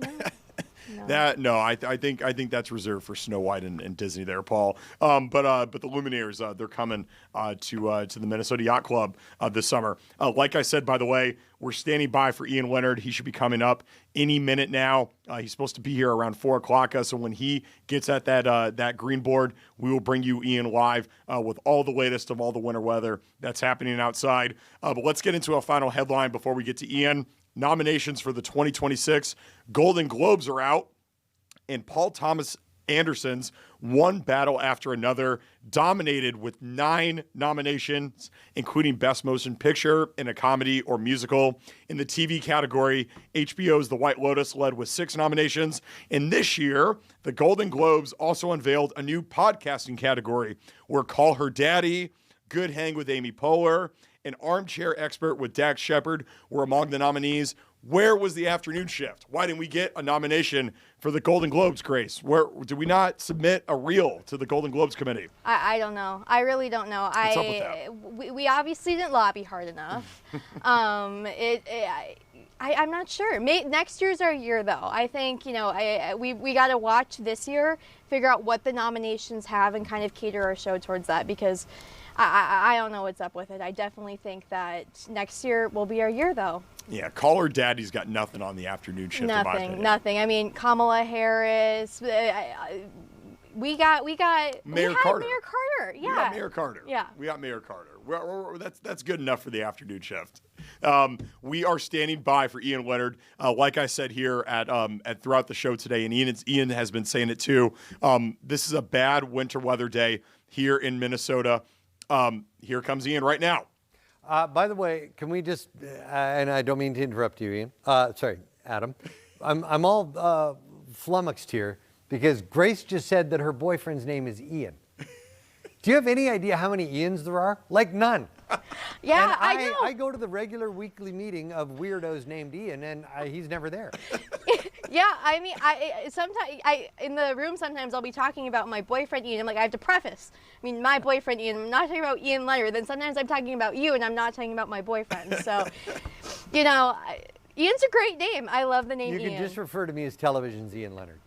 No. I think that's reserved for Snow White and Disney there, Paul. But the Lumineers, they're coming to the Minnesota Yacht Club this summer. Like I said, by the way, we're standing by for Ian Leonard. He should be coming up any minute now. He's supposed to be here around 4:00. So when he gets at that green board, we will bring you Ian live with all the latest of all the winter weather that's happening outside. But let's get into a final headline before we get to Ian. Nominations for the 2026 Golden Globes are out, and Paul Thomas Anderson's One Battle After Another dominated with 9 nominations, including Best Motion Picture in a Comedy or Musical. In the TV category, HBO's The White Lotus led with 6 nominations. And this year, the Golden Globes also unveiled a new podcasting category where Call Her Daddy, Good Hang with Amy Poehler, and Armchair Expert with Dax Shepard were among the nominees. Where was the afternoon shift? Why didn't we get a nomination for the Golden Globes, Grace? Where did we not submit a reel to the Golden Globes committee? I don't know. I really don't know. What's up with that? We obviously didn't lobby hard enough. I'm not sure. Next year's our year, though. I think we got to watch this year, figure out what the nominations have, and kind of cater our show towards that, because I don't know what's up with it. I definitely think that next year will be our year, though. Yeah, Call Her Daddy's got nothing on the afternoon shift, in my opinion. Nothing. I mean, Kamala Harris, We got Mayor we had Carter. Mayor Carter. Yeah. We got Mayor Carter. Yeah. We got Mayor Carter. That's good enough for the afternoon shift. We are standing by for Ian Leonard. Like I said here at throughout the show today, and Ian has been saying it too. This is a bad winter weather day here in Minnesota. Here comes Ian right now. By the way, can we just, and I don't mean to interrupt you, Ian. Sorry, Adam. I'm all flummoxed here because Grace just said that her boyfriend's name is Ian. Do you have any idea how many Ians there are? Like none. Yeah, And I know. I go to the regular weekly meeting of weirdos named Ian, and he's never there. Yeah, I mean, sometimes in the room sometimes I'll be talking about my boyfriend Ian. I'm like, I have to preface. I mean, my boyfriend Ian. I'm not talking about Ian Leonard. Then sometimes I'm talking about you, and I'm not talking about my boyfriend. So, you know, Ian's a great name. I love the name You Ian. can just refer to me as Television's Ian Leonard.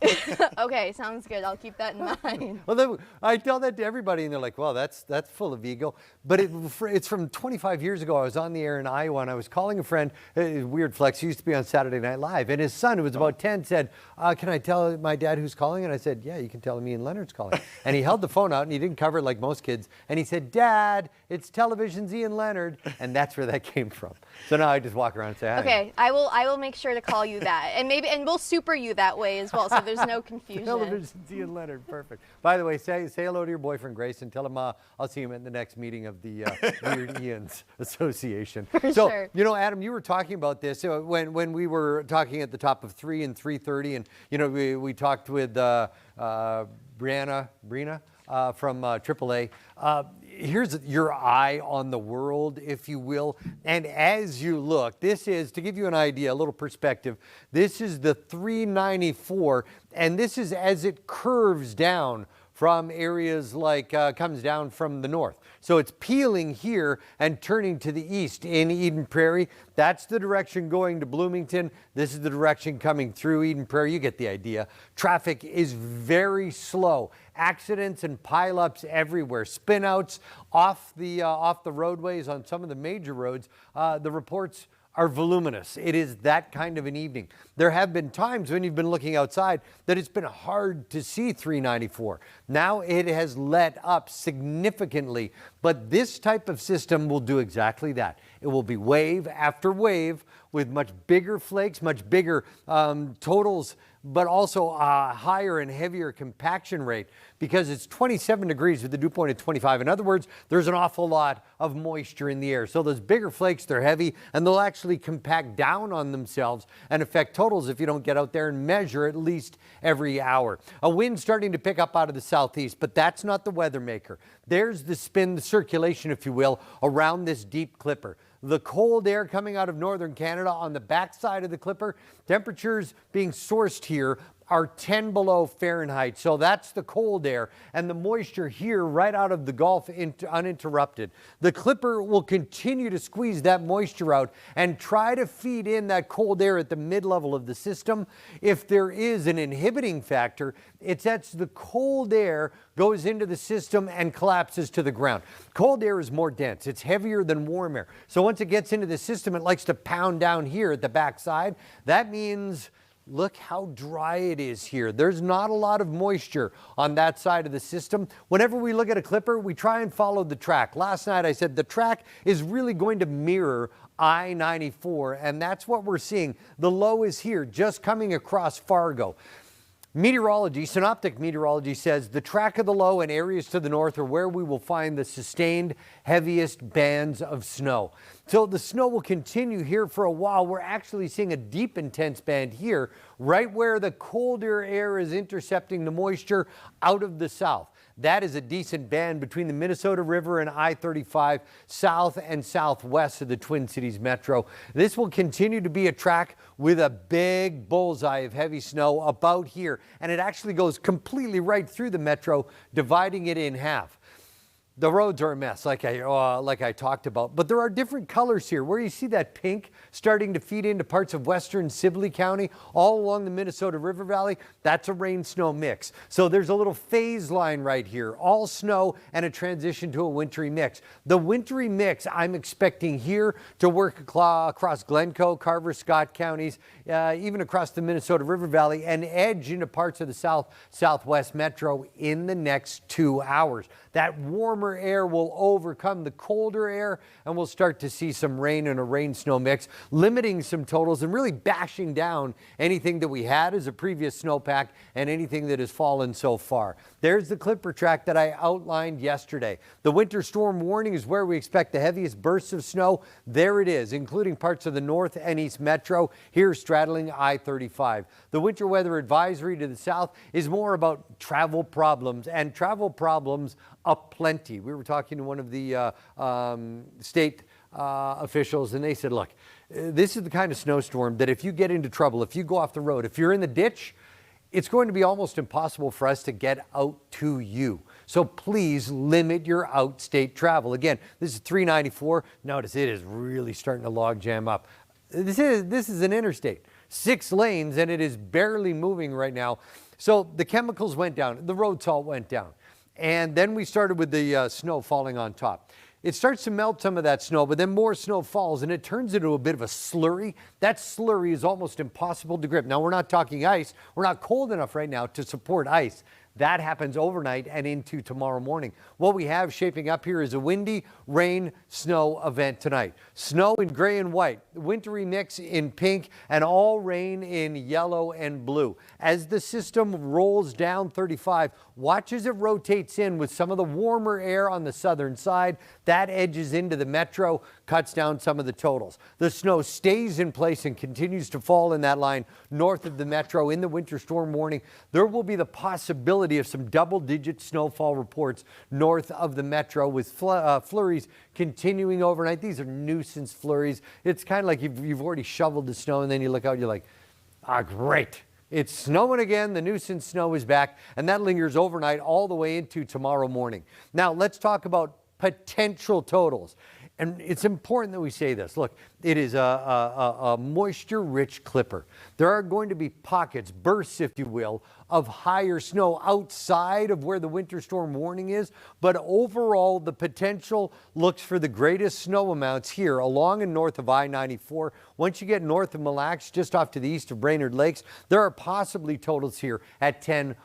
Okay, sounds good. I'll keep that in mind. Well, I tell that to everybody, and they're like, well, that's full of ego. But it's from 25 years ago. I was on the air in Iowa, and I was calling a friend, weird flex, he used to be on Saturday Night Live, and his son, who was about 10, said, can I tell my dad who's calling? And I said, yeah, you can tell him Ian Leonard's calling. And he held the phone out, and he didn't cover it like most kids, and he said, Dad, it's Television's Ian Leonard, and that's where that came from. So now I just walk around and say hi. Okay, I will make sure to call you that, and we'll super you that way as well, so there's no confusion. Television's Ian Leonard, perfect. By the way, say hello to your boyfriend Grace, and tell him I'll see him at the next meeting of the Weird Ians Association. So, sure. you know, Adam, you were talking about this when we were talking at the top of 3 and 3:30, and you know we talked with Brina from AAA. Here's your eye on the world, if you will. And as you look, this is, to give you an idea, a little perspective, this is the 394, and this is as it curves down from areas like, comes down from the north. So it's peeling here and turning to the east in Eden Prairie. That's the direction going to Bloomington. This is the direction coming through Eden Prairie. You get the idea. Traffic is very slow. Accidents and pileups everywhere. Spinouts off the roadways on some of the major roads. The reports are voluminous. It is that kind of an evening. There have been times when you've been looking outside that it's been hard to see 394. Now it has let up significantly, but this type of system will do exactly that. It will be wave after wave with much bigger flakes, much bigger totals, but also a higher and heavier compaction rate because it's 27 degrees with a dew point at 25. In other words, there's an awful lot of moisture in the air. So those bigger flakes, they're heavy, and they'll actually compact down on themselves and affect totals if you don't get out there and measure at least every hour. A wind starting to pick up out of the southeast, but that's not the weather maker. There's the spin, the circulation, if you will, around this deep clipper. The cold air coming out of northern Canada on the backside of the clipper, temperatures being sourced here are 10 below Fahrenheit. So that's the cold air, and the moisture here right out of the Gulf uninterrupted. The clipper will continue to squeeze that moisture out and try to feed in that cold air at the mid-level of the system. If there is an inhibiting factor, it's that the cold air goes into the system and collapses to the ground. Cold air is more dense. It's heavier than warm air. So once it gets into the system, it likes to pound down here at the backside. That means look how dry it is here. There's not a lot of moisture on that side of the system. Whenever we look at a clipper, we try and follow the track. Last night I said the track is really going to mirror I-94, and that's what we're seeing. The low is here, just coming across Fargo. Meteorology, synoptic meteorology says the track of the low and areas to the north are where we will find the sustained heaviest bands of snow. So the snow will continue here for a while. We're actually seeing a deep intense band here, right where the colder air is intercepting the moisture out of the south. That is a decent band between the Minnesota River and I-35 south and southwest of the Twin Cities Metro. This will continue to be a track with a big bullseye of heavy snow about here, and it actually goes completely right through the metro, dividing it in half. The roads are a mess, like I talked about. But there are different colors here. Where you see that pink starting to feed into parts of western Sibley County, all along the Minnesota River Valley, that's a rain-snow mix. So there's a little phase line right here, all snow and a transition to a wintry mix. The wintry mix I'm expecting here to work across Glencoe, Carver, Scott counties, even across the Minnesota River Valley, and edge into parts of the southwest metro in the next 2 hours. That warmer air will overcome the colder air, and we'll start to see some rain and a rain-snow mix, limiting some totals and really bashing down anything that we had as a previous snowpack and anything that has fallen so far. There's the Clipper track that I outlined yesterday. The winter storm warning is where we expect the heaviest bursts of snow. There it is, including parts of the north and east metro, here straddling I-35. The winter weather advisory to the south is more about travel problems, and travel problems aplenty. We were talking to one of the state officials, and they said, look, this is the kind of snowstorm that if you get into trouble, if you go off the road, if you're in the ditch, it's going to be almost impossible for us to get out to you. So please limit your outstate travel. Again, this is 394. Notice it is really starting to log jam up. This is an interstate, 6 lanes, and it is barely moving right now. So the chemicals went down, the road salt went down. And then we started with the snow falling on top. It starts to melt some of that snow, but then more snow falls, and it turns into a bit of a slurry. That slurry is almost impossible to grip. Now, we're not talking ice. We're not cold enough right now to support ice. That happens overnight and into tomorrow morning. What we have shaping up here is a windy rain snow event tonight. Snow in gray and white, wintry mix in pink, and all rain in yellow and blue. As the system rolls down 35, watch as it rotates in with some of the warmer air on the southern side. That edges into the metro, cuts down some of the totals. The snow stays in place and continues to fall in that line north of the metro in the winter storm warning. There will be the possibility of some double-digit snowfall reports north of the metro, with flurries continuing overnight. These are nuisance flurries. It's kind of like you've already shoveled the snow, and then you look out, you're like, great. It's snowing again. The nuisance snow is back, and that lingers overnight all the way into tomorrow morning. Now, let's talk about potential totals. And it's important that we say this. Look, it is a moisture-rich clipper. There are going to be pockets, bursts, if you will, of higher snow outside of where the winter storm warning is. But overall, the potential looks for the greatest snow amounts here along and north of I-94. Once you get north of Mille Lacs, just off to the east of Brainerd Lakes, there are possibly totals here at 10+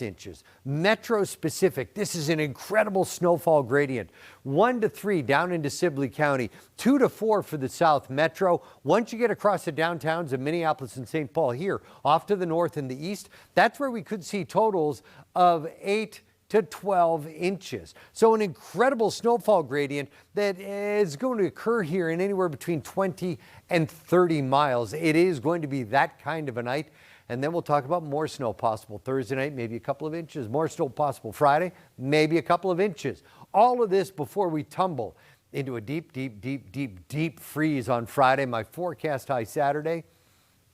inches. Metro specific, this is an incredible snowfall gradient. 1 to 3 down into Sibley County, 2 to 4 for the South Metro. Once you get across the downtowns of Minneapolis and St. Paul here, off to the north and the east, that's where we could see totals of 8 to 12 inches. So an incredible snowfall gradient that is going to occur here in anywhere between 20 and 30 miles. It is going to be that kind of a night. And then we'll talk about more snow possible Thursday night, maybe a couple of inches. More snow possible Friday, maybe a couple of inches. All of this before we tumble into a deep freeze on Friday. My forecast high Saturday,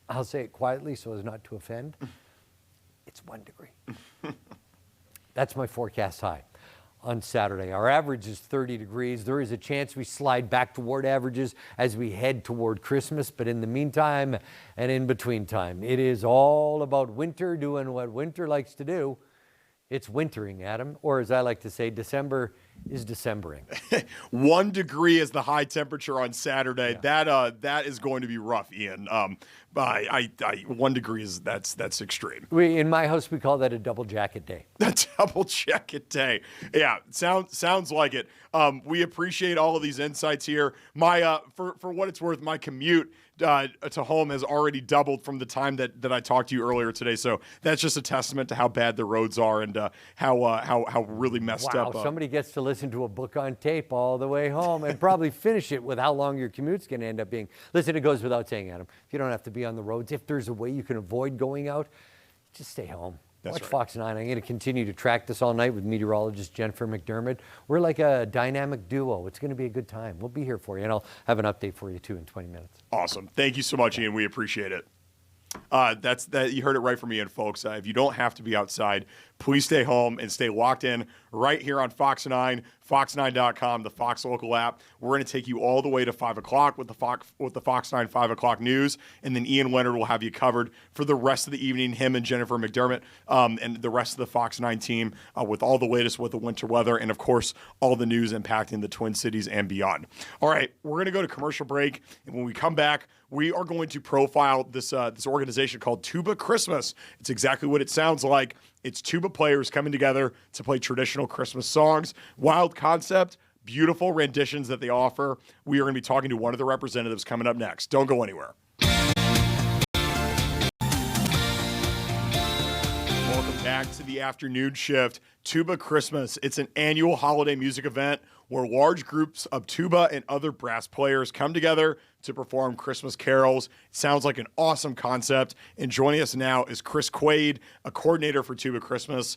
I'll say it quietly so as not to offend, it's 1 degree. That's my forecast high on Saturday. Our average is 30 degrees. There is a chance we slide back toward averages as we head toward Christmas, but in the meantime and in between time, it is all about winter doing what winter likes to do. It's wintering, Adam, or as I like to say, December is Decembering. 1 degree is the high temperature on Saturday. Yeah. That is going to be rough, Ian. 1 degree is that's extreme. In my house, we call that a double jacket day. A double jacket day. Yeah, sounds like it. We appreciate all of these insights here. My for what it's worth, my commute to home has already doubled from the time that I talked to you earlier today. So that's just a testament to how bad the roads are and how really messed up. Wow, somebody gets to listen to a book on tape all the way home and probably finish it with how long your commute's going to end up being. Listen, it goes without saying, Adam, if you don't have to be on the roads, if there's a way you can avoid going out, just stay home. Watch right. Fox 9. I'm going to continue to track this all night with meteorologist Jennifer McDermott. We're like a dynamic duo. It's going to be a good time. We'll be here for you, and I'll have an update for you, too, in 20 minutes. Awesome. Thank you so much, Ian. We appreciate it. You heard it right from Ian, folks. If you don't have to be outside, please stay home and stay locked in right here on Fox 9 fox9.com, the Fox Local app. We're going to take you all the way to 5 o'clock with the Fox 9 5 o'clock news, and then Ian Leonard will have you covered for the rest of the evening, him and Jennifer McDermott and the rest of the Fox 9 team with all the latest with the winter weather and, of course, all the news impacting the Twin Cities and beyond. All right, we're going to go to commercial break, and when we come back, we are going to profile this organization called Tuba Christmas. It's exactly what it sounds like. It's tuba players coming together to play traditional Christmas songs. Wild concept, beautiful renditions that they offer. We are going to be talking to one of the representatives coming up next. Don't go anywhere. Welcome back to the afternoon shift. Tuba Christmas. It's an annual holiday music event where large groups of tuba and other brass players come together to perform Christmas carols. It sounds like an awesome concept. And joining us now is Chris Quaid, a coordinator for Tuba Christmas.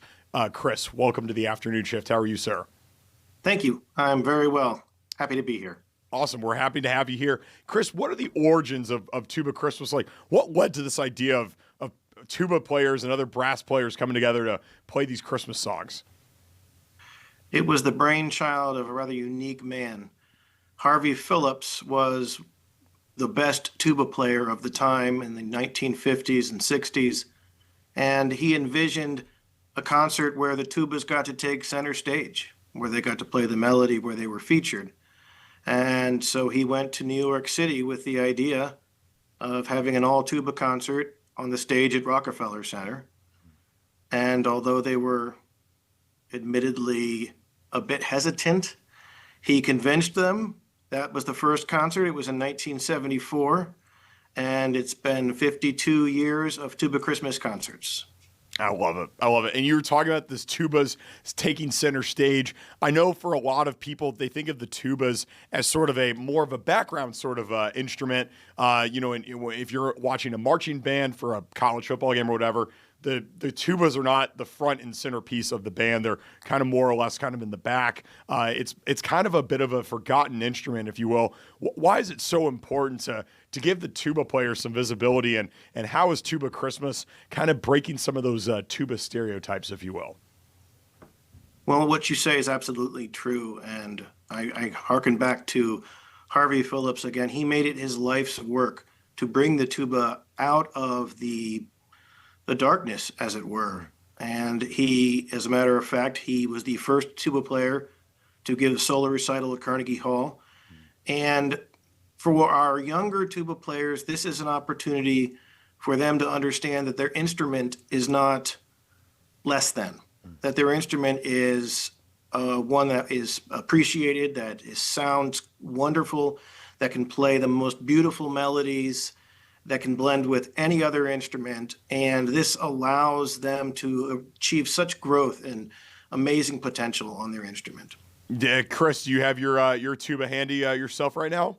Chris, welcome to the afternoon shift. How are you, sir? Thank you. I'm very well. Happy to be here. Awesome. We're happy to have you here. Chris, what are the origins of Tuba Christmas? Like, what led to this idea of tuba players and other brass players coming together to play these Christmas songs? It was the brainchild of a rather unique man. Harvey Phillips was the best tuba player of the time in the 1950s and 60s, and he envisioned a concert where the tubas got to take center stage, where they got to play the melody, where they were featured. And so he went to New York City with the idea of having an all-tuba concert on the stage at Rockefeller Center. And although they were admittedly a bit hesitant, he convinced them. That was the first concert. It was in 1974, and it's been 52 years of Tuba Christmas concerts. I love it. I love it. And you were talking about this tubas taking center stage. I know for a lot of people, they think of the tubas as sort of a more of a background sort of instrument. If you're watching a marching band for a college football game or whatever, the tubas are not the front and center piece of the band. They're kind of more or less kind of in the back. It's kind of a bit of a forgotten instrument, if you will. Why is it so important to give the tuba players some visibility, and how is Tuba Christmas kind of breaking some of those tuba stereotypes, if you will? Well, what you say is absolutely true, and I hearken back to Harvey Phillips again. He made it his life's work to bring the tuba out of the darkness, as it were. And he, as a matter of fact, he was the first tuba player to give a solo recital at Carnegie Hall. And for our younger tuba players, this is an opportunity for them to understand that their instrument is not less than, that their instrument is one that is appreciated, that sounds wonderful, that can play the most beautiful melodies, that can blend with any other instrument, and this allows them to achieve such growth and amazing potential on their instrument. Yeah, Chris, do you have your tuba handy yourself right now?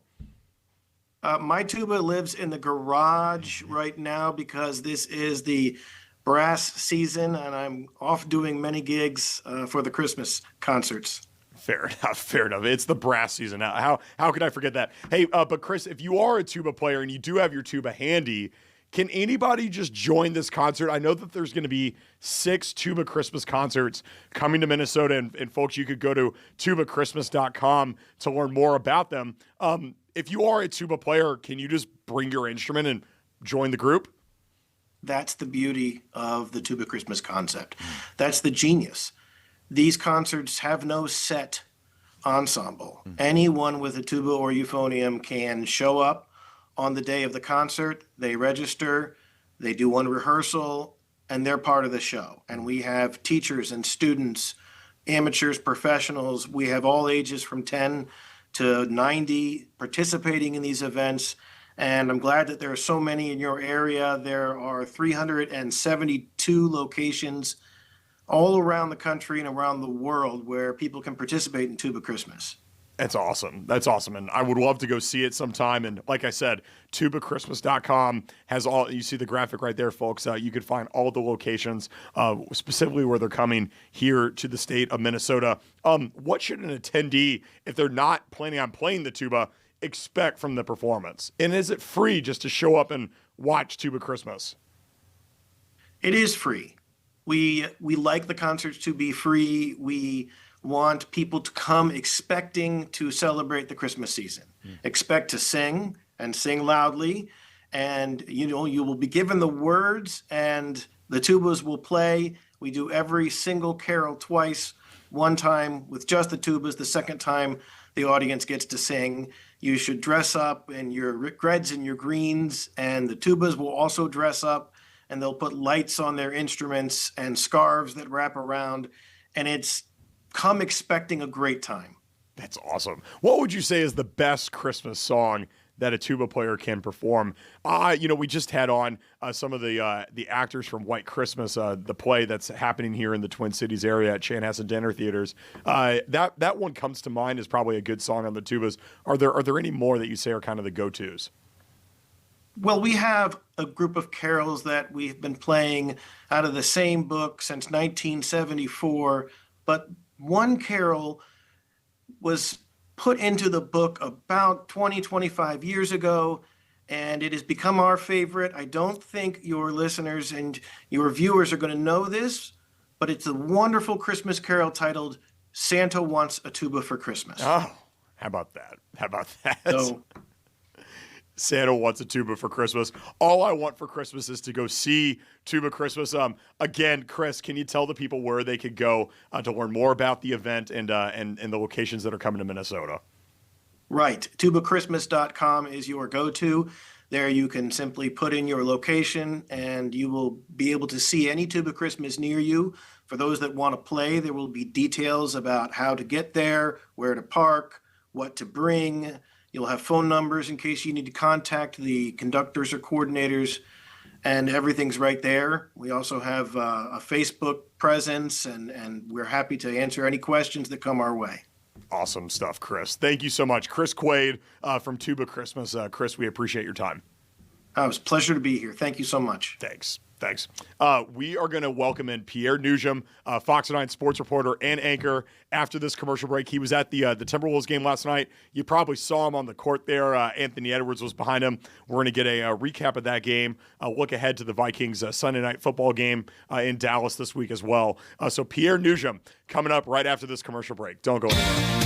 My tuba lives in the garage right now because this is the brass season, and I'm off doing many gigs for the Christmas concerts. Fair enough. Fair enough. It's the brass season. How could I forget that? Hey, but Chris, if you are a tuba player and you do have your tuba handy, can anybody just join this concert? I know that there's going to be 6 Tuba Christmas concerts coming to Minnesota, and folks, you could go to TubaChristmas.com to learn more about them. If you are a tuba player, can you just bring your instrument and join the group? That's the beauty of the Tuba Christmas concept. That's the genius. These concerts have no set ensemble. Anyone with a tuba or euphonium can show up on the day of the concert. They register, they do one rehearsal, and they're part of the show. And we have teachers and students, amateurs, professionals. We have all ages from 10 to 90 participating in these events. And I'm glad that there are so many in your area. There are 372 locations all around the country and around the world where people can participate in Tuba Christmas. That's awesome. That's awesome. And I would love to go see it sometime. And like I said, TubaChristmas.com has all, you see the graphic right there, folks. You can find all the locations, specifically where they're coming here to the state of Minnesota. What should an attendee, if they're not planning on playing the tuba, expect from the performance? And is it free just to show up and watch Tuba Christmas? It is free. We like the concerts to be free. We want people to come expecting to celebrate the Christmas season. Expect to sing and sing loudly. And, you will be given the words and the tubas will play. We do every single carol twice, one time with just the tubas, the second time the audience gets to sing. You should dress up in your reds and your greens, and the tubas will also dress up, and they'll put lights on their instruments and scarves that wrap around, and it's come expecting a great time. That's awesome. What would you say is the best Christmas song that a tuba player can perform? We just had on some of the actors from White Christmas, the play that's happening here in the Twin Cities area at Chanhassen Dinner Theaters. That one comes to mind as probably a good song on the tubas. Are there any more that you say are kind of the go-tos? Well, we have a group of carols that we've been playing out of the same book since 1974, but one carol was put into the book about 25 years ago, and it has become our favorite. I don't think your listeners and your viewers are going to know this, but it's a wonderful Christmas carol titled Santa Wants a Tuba for Christmas. Oh, how about that? So, Santa wants a tuba for Christmas. All I want for Christmas is to go see Tuba Christmas. Again, Chris, can you tell the people where they could go to learn more about the event and the locations that are coming to Minnesota? Right. TubaChristmas.com is your go-to. There you can simply put in your location and you will be able to see any Tuba Christmas near you. For those that want to play, there will be details about how to get there, where to park, what to bring. You'll have phone numbers in case you need to contact the conductors or coordinators, and everything's right there. We also have a Facebook presence, and we're happy to answer any questions that come our way. Awesome stuff, Chris. Thank you so much. Chris Quaid from Tuba Christmas. Chris, we appreciate your time. It was a pleasure to be here. Thank you so much. Thanks. We are going to welcome in Pierre Noujaim, Fox 9 sports reporter and anchor. After this commercial break, he was at the Timberwolves game last night. You probably saw him on the court there. Anthony Edwards was behind him. We're going to get a recap of that game, look ahead to the Vikings Sunday night football game in Dallas this week as well. So Pierre Noujaim coming up right after this commercial break. Don't go anywhere.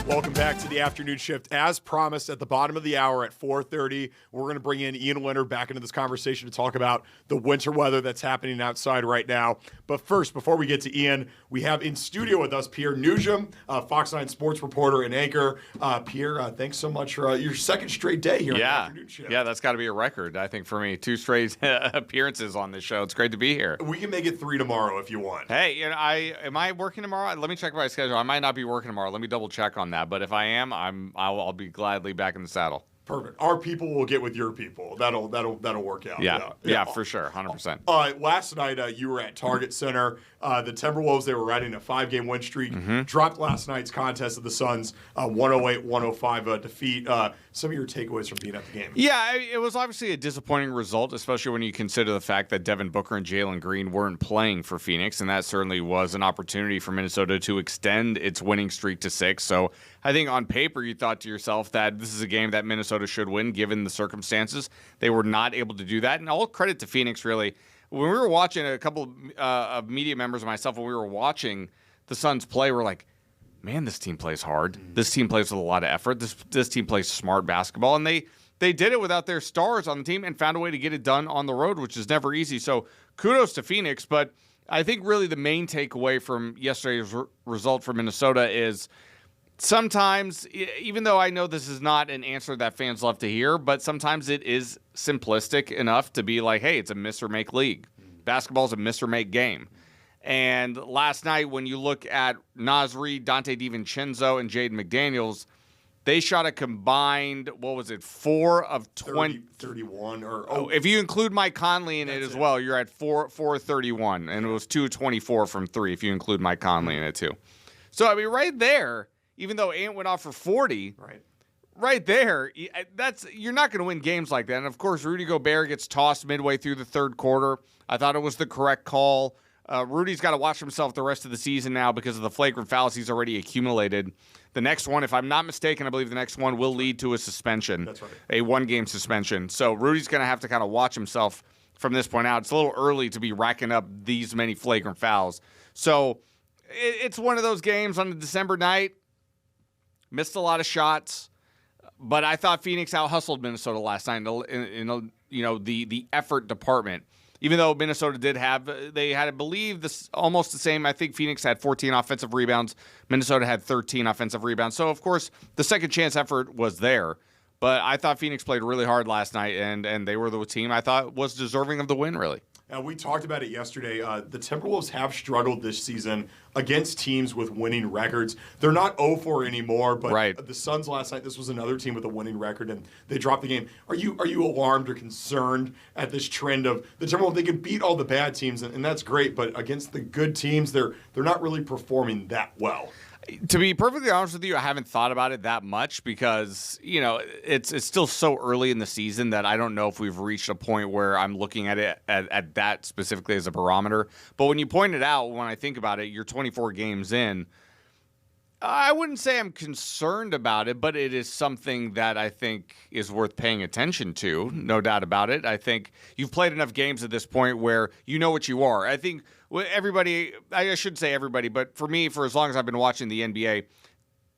Welcome back to the afternoon shift. As promised, at the bottom of the hour at 4:30, we're going to bring in Ian Leonard back into this conversation to talk about the winter weather that's happening outside right now. But first, before we get to Ian, we have in studio with us Pierre Noujaim, Fox 9 sports reporter and anchor. Pierre, thanks so much for your second straight day here on the afternoon shift. Yeah, that's got to be a record, I think, for me. 2 straight appearances on this show. It's great to be here. We can make it 3 tomorrow if you want. Hey, am I working tomorrow? Let me check my schedule. I might not be working tomorrow. Let me double check on that. But if I am, I'll be gladly back in the saddle. Perfect. Our people will get with your people. That'll work out. Yeah, for sure, 100%. Last night you were at Target Center. The Timberwolves, they were riding a 5-game win streak. Dropped last night's contest of the Suns, 108-105 defeat. Some of your takeaways from being at the game? Yeah, it was obviously a disappointing result, especially when you consider the fact that Devin Booker and Jalen Green weren't playing for Phoenix, and that certainly was an opportunity for Minnesota to extend its winning streak to 6. So I think on paper you thought to yourself that this is a game that Minnesota should win given the circumstances. They were not able to do that, and all credit to Phoenix, really. When we were watching, a couple of media members and myself, when we were watching the Suns play, we're like, man, this team plays hard. This team plays with a lot of effort. This team plays smart basketball, and they did it without their stars on the team and found a way to get it done on the road, which is never easy. So kudos to Phoenix, but I think really the main takeaway from yesterday's result for Minnesota is sometimes, even though I know this is not an answer that fans love to hear, but sometimes it is simplistic enough to be like, hey, it's a miss or make league. Basketball's a miss or make game. And last night, when you look at Naz Reid, Dante DiVincenzo, and Jaden McDaniels, they shot a combined, 4 of 20. 31. If you include Mike Conley in it as well, you're at 4-31. And it was 2 of 24 from 3 if you include Mike Conley in it too. So, I mean, right there, even though Ant went off for 40, right there, you're not going to win games like that. And, of course, Rudy Gobert gets tossed midway through the third quarter. I thought it was the correct call. Rudy's got to watch himself the rest of the season now because of the flagrant fouls he's already accumulated. The next one, if I'm not mistaken, I believe the next one will lead to a suspension. That's right. A 1-game suspension. So Rudy's going to have to kind of watch himself from this point out. It's a little early to be racking up these many flagrant fouls. So it's one of those games on a December night. Missed a lot of shots, but I thought Phoenix out-hustled Minnesota last night in the effort department. Even though Minnesota they had, I believe, this almost the same. I think Phoenix had 14 offensive rebounds. Minnesota had 13 offensive rebounds. So, of course, the second chance effort was there. But I thought Phoenix played really hard last night, and they were the team I thought was deserving of the win, really. We talked about it yesterday. The Timberwolves have struggled this season against teams with winning records. They're not 0-4 anymore, but the Suns last night, this was another team with a winning record, and they dropped the game. Are you alarmed or concerned at this trend of the Timberwolves? They can beat all the bad teams, and that's great, but against the good teams, they're not really performing that well. To be perfectly honest with you, I haven't thought about it that much because, it's still so early in the season that I don't know if we've reached a point where I'm looking at it at that specifically as a barometer. But when you point it out, when I think about it, you're 24 games in. I wouldn't say I'm concerned about it, but it is something that I think is worth paying attention to, no doubt about it. I think you've played enough games at this point where you know what you are. I think everybody, I shouldn't say everybody, but for me, for as long as I've been watching the NBA,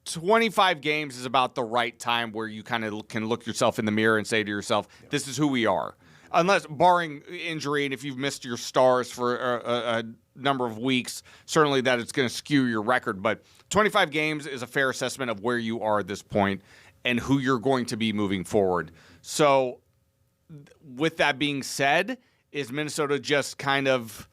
25 games is about the right time where you kind of can look yourself in the mirror and say to yourself, this is who we are. Unless, barring injury, and if you've missed your stars for a number of weeks, certainly that it's going to skew your record. But 25 games is a fair assessment of where you are at this point and who you're going to be moving forward. So with that being said, is Minnesota just kind of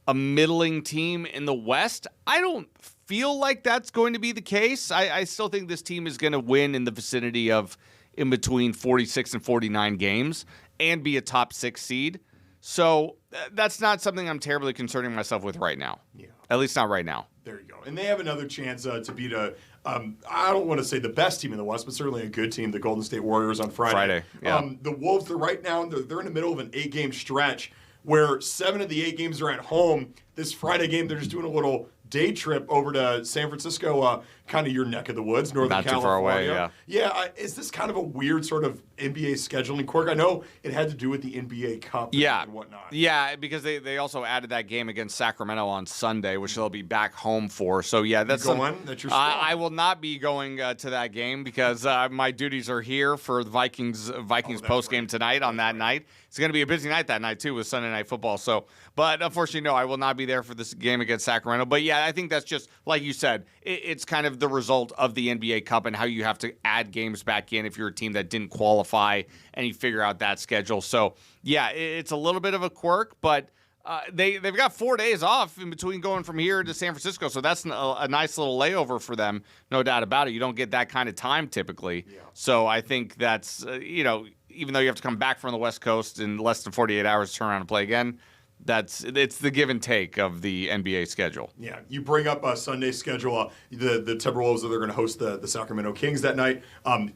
a middling team in the West? I don't feel like that's going to be the case. I still think this team is going to win in the vicinity of in between 46 and 49 games and be a top 6 seed. So that's not something I'm terribly concerning myself with right now. Yeah. At least not right now. There you go. And they have another chance to beat I don't want to say the best team in the West, but certainly a good team, the Golden State Warriors on Friday. Yeah. The Wolves, right now, they're in the middle of an 8-game stretch where 7 of the 8 games are at home. This Friday game, they're just doing a little day trip over to San Francisco, kind of your neck of the woods, Northern California. Not too far away, yeah. Yeah, is this kind of a weird sort of NBA scheduling quirk? I know it had to do with the NBA Cup and whatnot. Yeah, because they also added that game against Sacramento on Sunday, which they'll be back home for. So, yeah, that's That's your spot. I will not be going to that game because my duties are here for the Vikings postgame tonight on that night. It's going to be a busy night that night, too, with Sunday Night Football. So, but unfortunately, no, I will not be there for this game against Sacramento. But, yeah, I think that's just, like you said, it's kind of the result of the NBA Cup and how you have to add games back in if you're a team that didn't qualify and you figure out that schedule. So, yeah, it's a little bit of a quirk, but they've got 4 days off in between going from here to San Francisco. So that's a nice little layover for them, no doubt about it. You don't get that kind of time typically. Yeah. So I think that's, even though you have to come back from the West Coast in less than 48 hours to turn around and play again, it's the give and take of the NBA schedule. Yeah, you bring up a Sunday schedule. The Timberwolves, they're going to host the Sacramento Kings that night.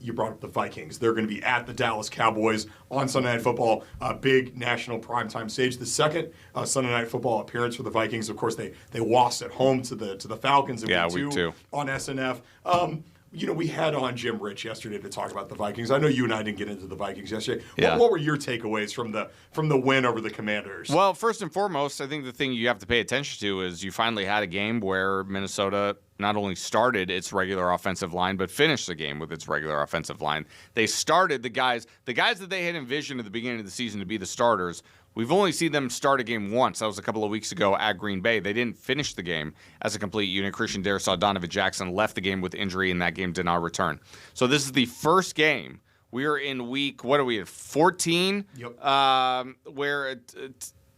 You brought up the Vikings. They're going to be at the Dallas Cowboys on Sunday Night Football, big national primetime stage. The second Sunday Night Football appearance for the Vikings, of course, they lost at home to the Falcons in week 2 on SNF. We had on Jim Rich yesterday to talk about the Vikings. I know you and I didn't get into the Vikings yesterday. Yeah. What were your takeaways from the win over the Commanders? Well, first and foremost, I think the thing you have to pay attention to is you finally had a game where Minnesota not only started its regular offensive line, but finished the game with its regular offensive line. They started the guys that they had envisioned at the beginning of the season to be the starters. We've only seen them start a game once. That was a couple of weeks ago at Green Bay. They didn't finish the game as a complete unit. Christian Darrisaw, Donovan Jackson left the game with injury, and that game did not return. So this is the first game. We are in week, 14? Yep. Where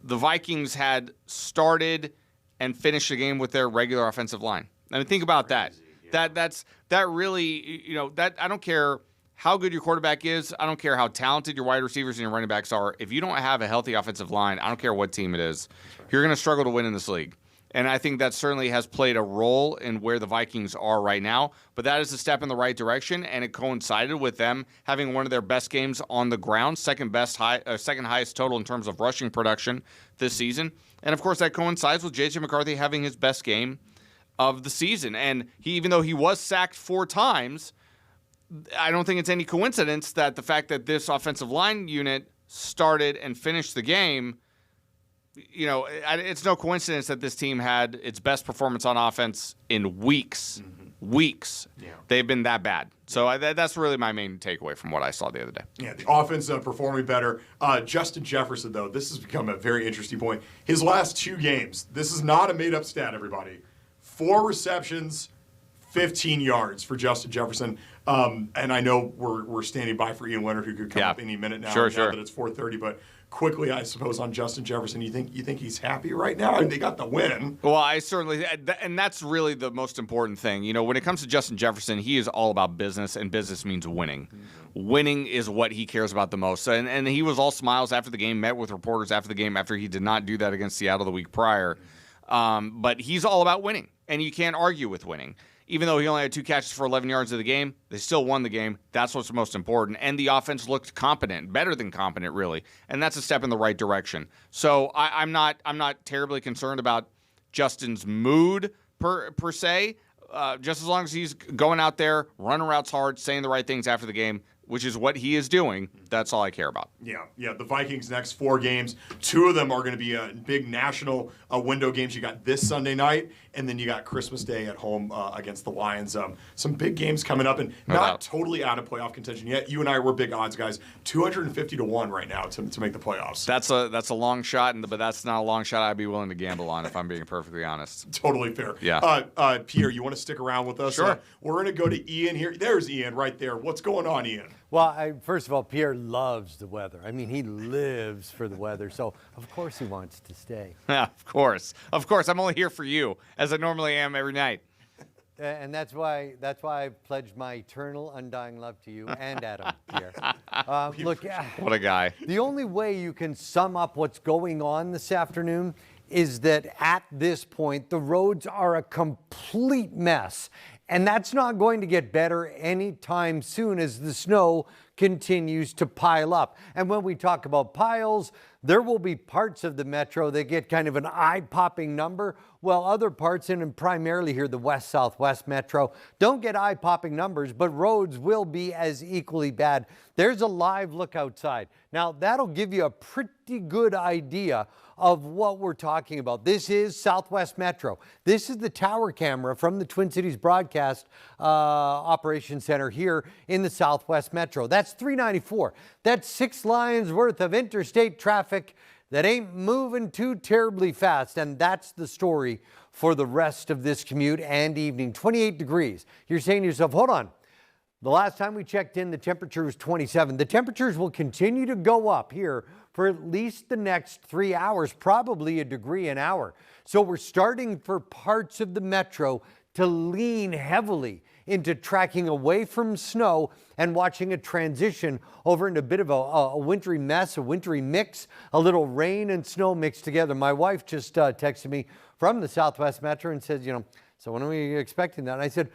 the Vikings had started and finished the game with their regular offensive line. I mean, think about that. Yeah. That really, that I don't care how good your quarterback is. I don't care how talented your wide receivers and your running backs are. If you don't have a healthy offensive line, I don't care what team it is, you're going to struggle to win in this league. And I think that certainly has played a role in where the Vikings are right now. But that is a step in the right direction, and it coincided with them having one of their best games on the ground, second highest total in terms of rushing production this season. And, of course, that coincides with J.J. McCarthy having his best game of the season. And even though he was sacked 4 times, I don't think it's any coincidence that the fact that this offensive line unit started and finished the game, you know, it's no coincidence that this team had its best performance on offense in weeks. Weeks. Yeah. They've been that bad. So that's really my main takeaway from what I saw the other day. Yeah, the offense performing better. Justin Jefferson, though, this has become a very interesting point. His last 2 games, this is not a made-up stat, everybody. 4 receptions, 15 yards for Justin Jefferson. And I know we're standing by for Ian Leonard, who could come up any minute now. Sure. That it's 4:30, but quickly, I suppose, on Justin Jefferson, you think he's happy right now? I mean, they got the win. Well, I certainly, and that's really the most important thing. You know, when it comes to Justin Jefferson, he is all about business, and business means winning. Winning is what he cares about the most. And he was all smiles after the game, met with reporters after the game, after he did not do that against Seattle the week prior. But he's all about winning, and you can't argue with winning. Even though he only had 2 catches for 11 yards of the game, they still won the game. That's what's most important. And the offense looked competent, better than competent, really. And that's a step in the right direction. So I'm not terribly concerned about Justin's mood per se. Just as long as he's going out there, running routes hard, saying the right things after the game, which is what he is doing, that's all I care about. Yeah. The Vikings' next 4 games, 2 of them are going to be big national window games. You got this Sunday night, and then you got Christmas Day at home against the Lions. Some big games coming up, and not totally out of playoff contention yet. You and I were big odds guys, 250 to 1 right now to make the playoffs. That's a long shot, but that's not a long shot I'd be willing to gamble on, if I'm being perfectly honest. Totally fair. Yeah. Pierre, you want to stick around with us? Sure. We're going to go to Ian here. There's Ian right there. What's going on, Ian? Well, first of all, Pierre loves the weather. I mean, he lives for the weather, so of course he wants to stay. Yeah, of course. Of course, I'm only here for you, as I normally am every night. And that's why I've pledged my eternal, undying love to you and Adam, Pierre. Look, what a guy. The only way you can sum up what's going on this afternoon is that at this point, the roads are a complete mess. And that's not going to get better anytime soon as the snow continues to pile up. And when we talk about piles, there will be parts of the metro that get kind of an eye-popping number, while other parts, and primarily here the west-southwest metro, don't get eye-popping numbers, but roads will be as equally bad. There's a live look outside. Now, that'll give you a pretty good idea of what we're talking about. This is Southwest Metro. This is the tower camera from the Twin Cities Broadcast Operations Center here in the Southwest Metro. That's 394. That's 6 lanes worth of interstate traffic that ain't moving too terribly fast. And that's the story for the rest of this commute and evening. 28 degrees. You're saying to yourself, hold on. The last time we checked in, the temperature was 27. The temperatures will continue to go up here for at least the next 3 hours, probably a degree an hour. So we're starting for parts of the metro to lean heavily into tracking away from snow and watching a transition over into a bit of a wintry mess, a wintry mix, a little rain and snow mixed together. My wife just texted me from the Southwest Metro and said, so when are we expecting that? And I said,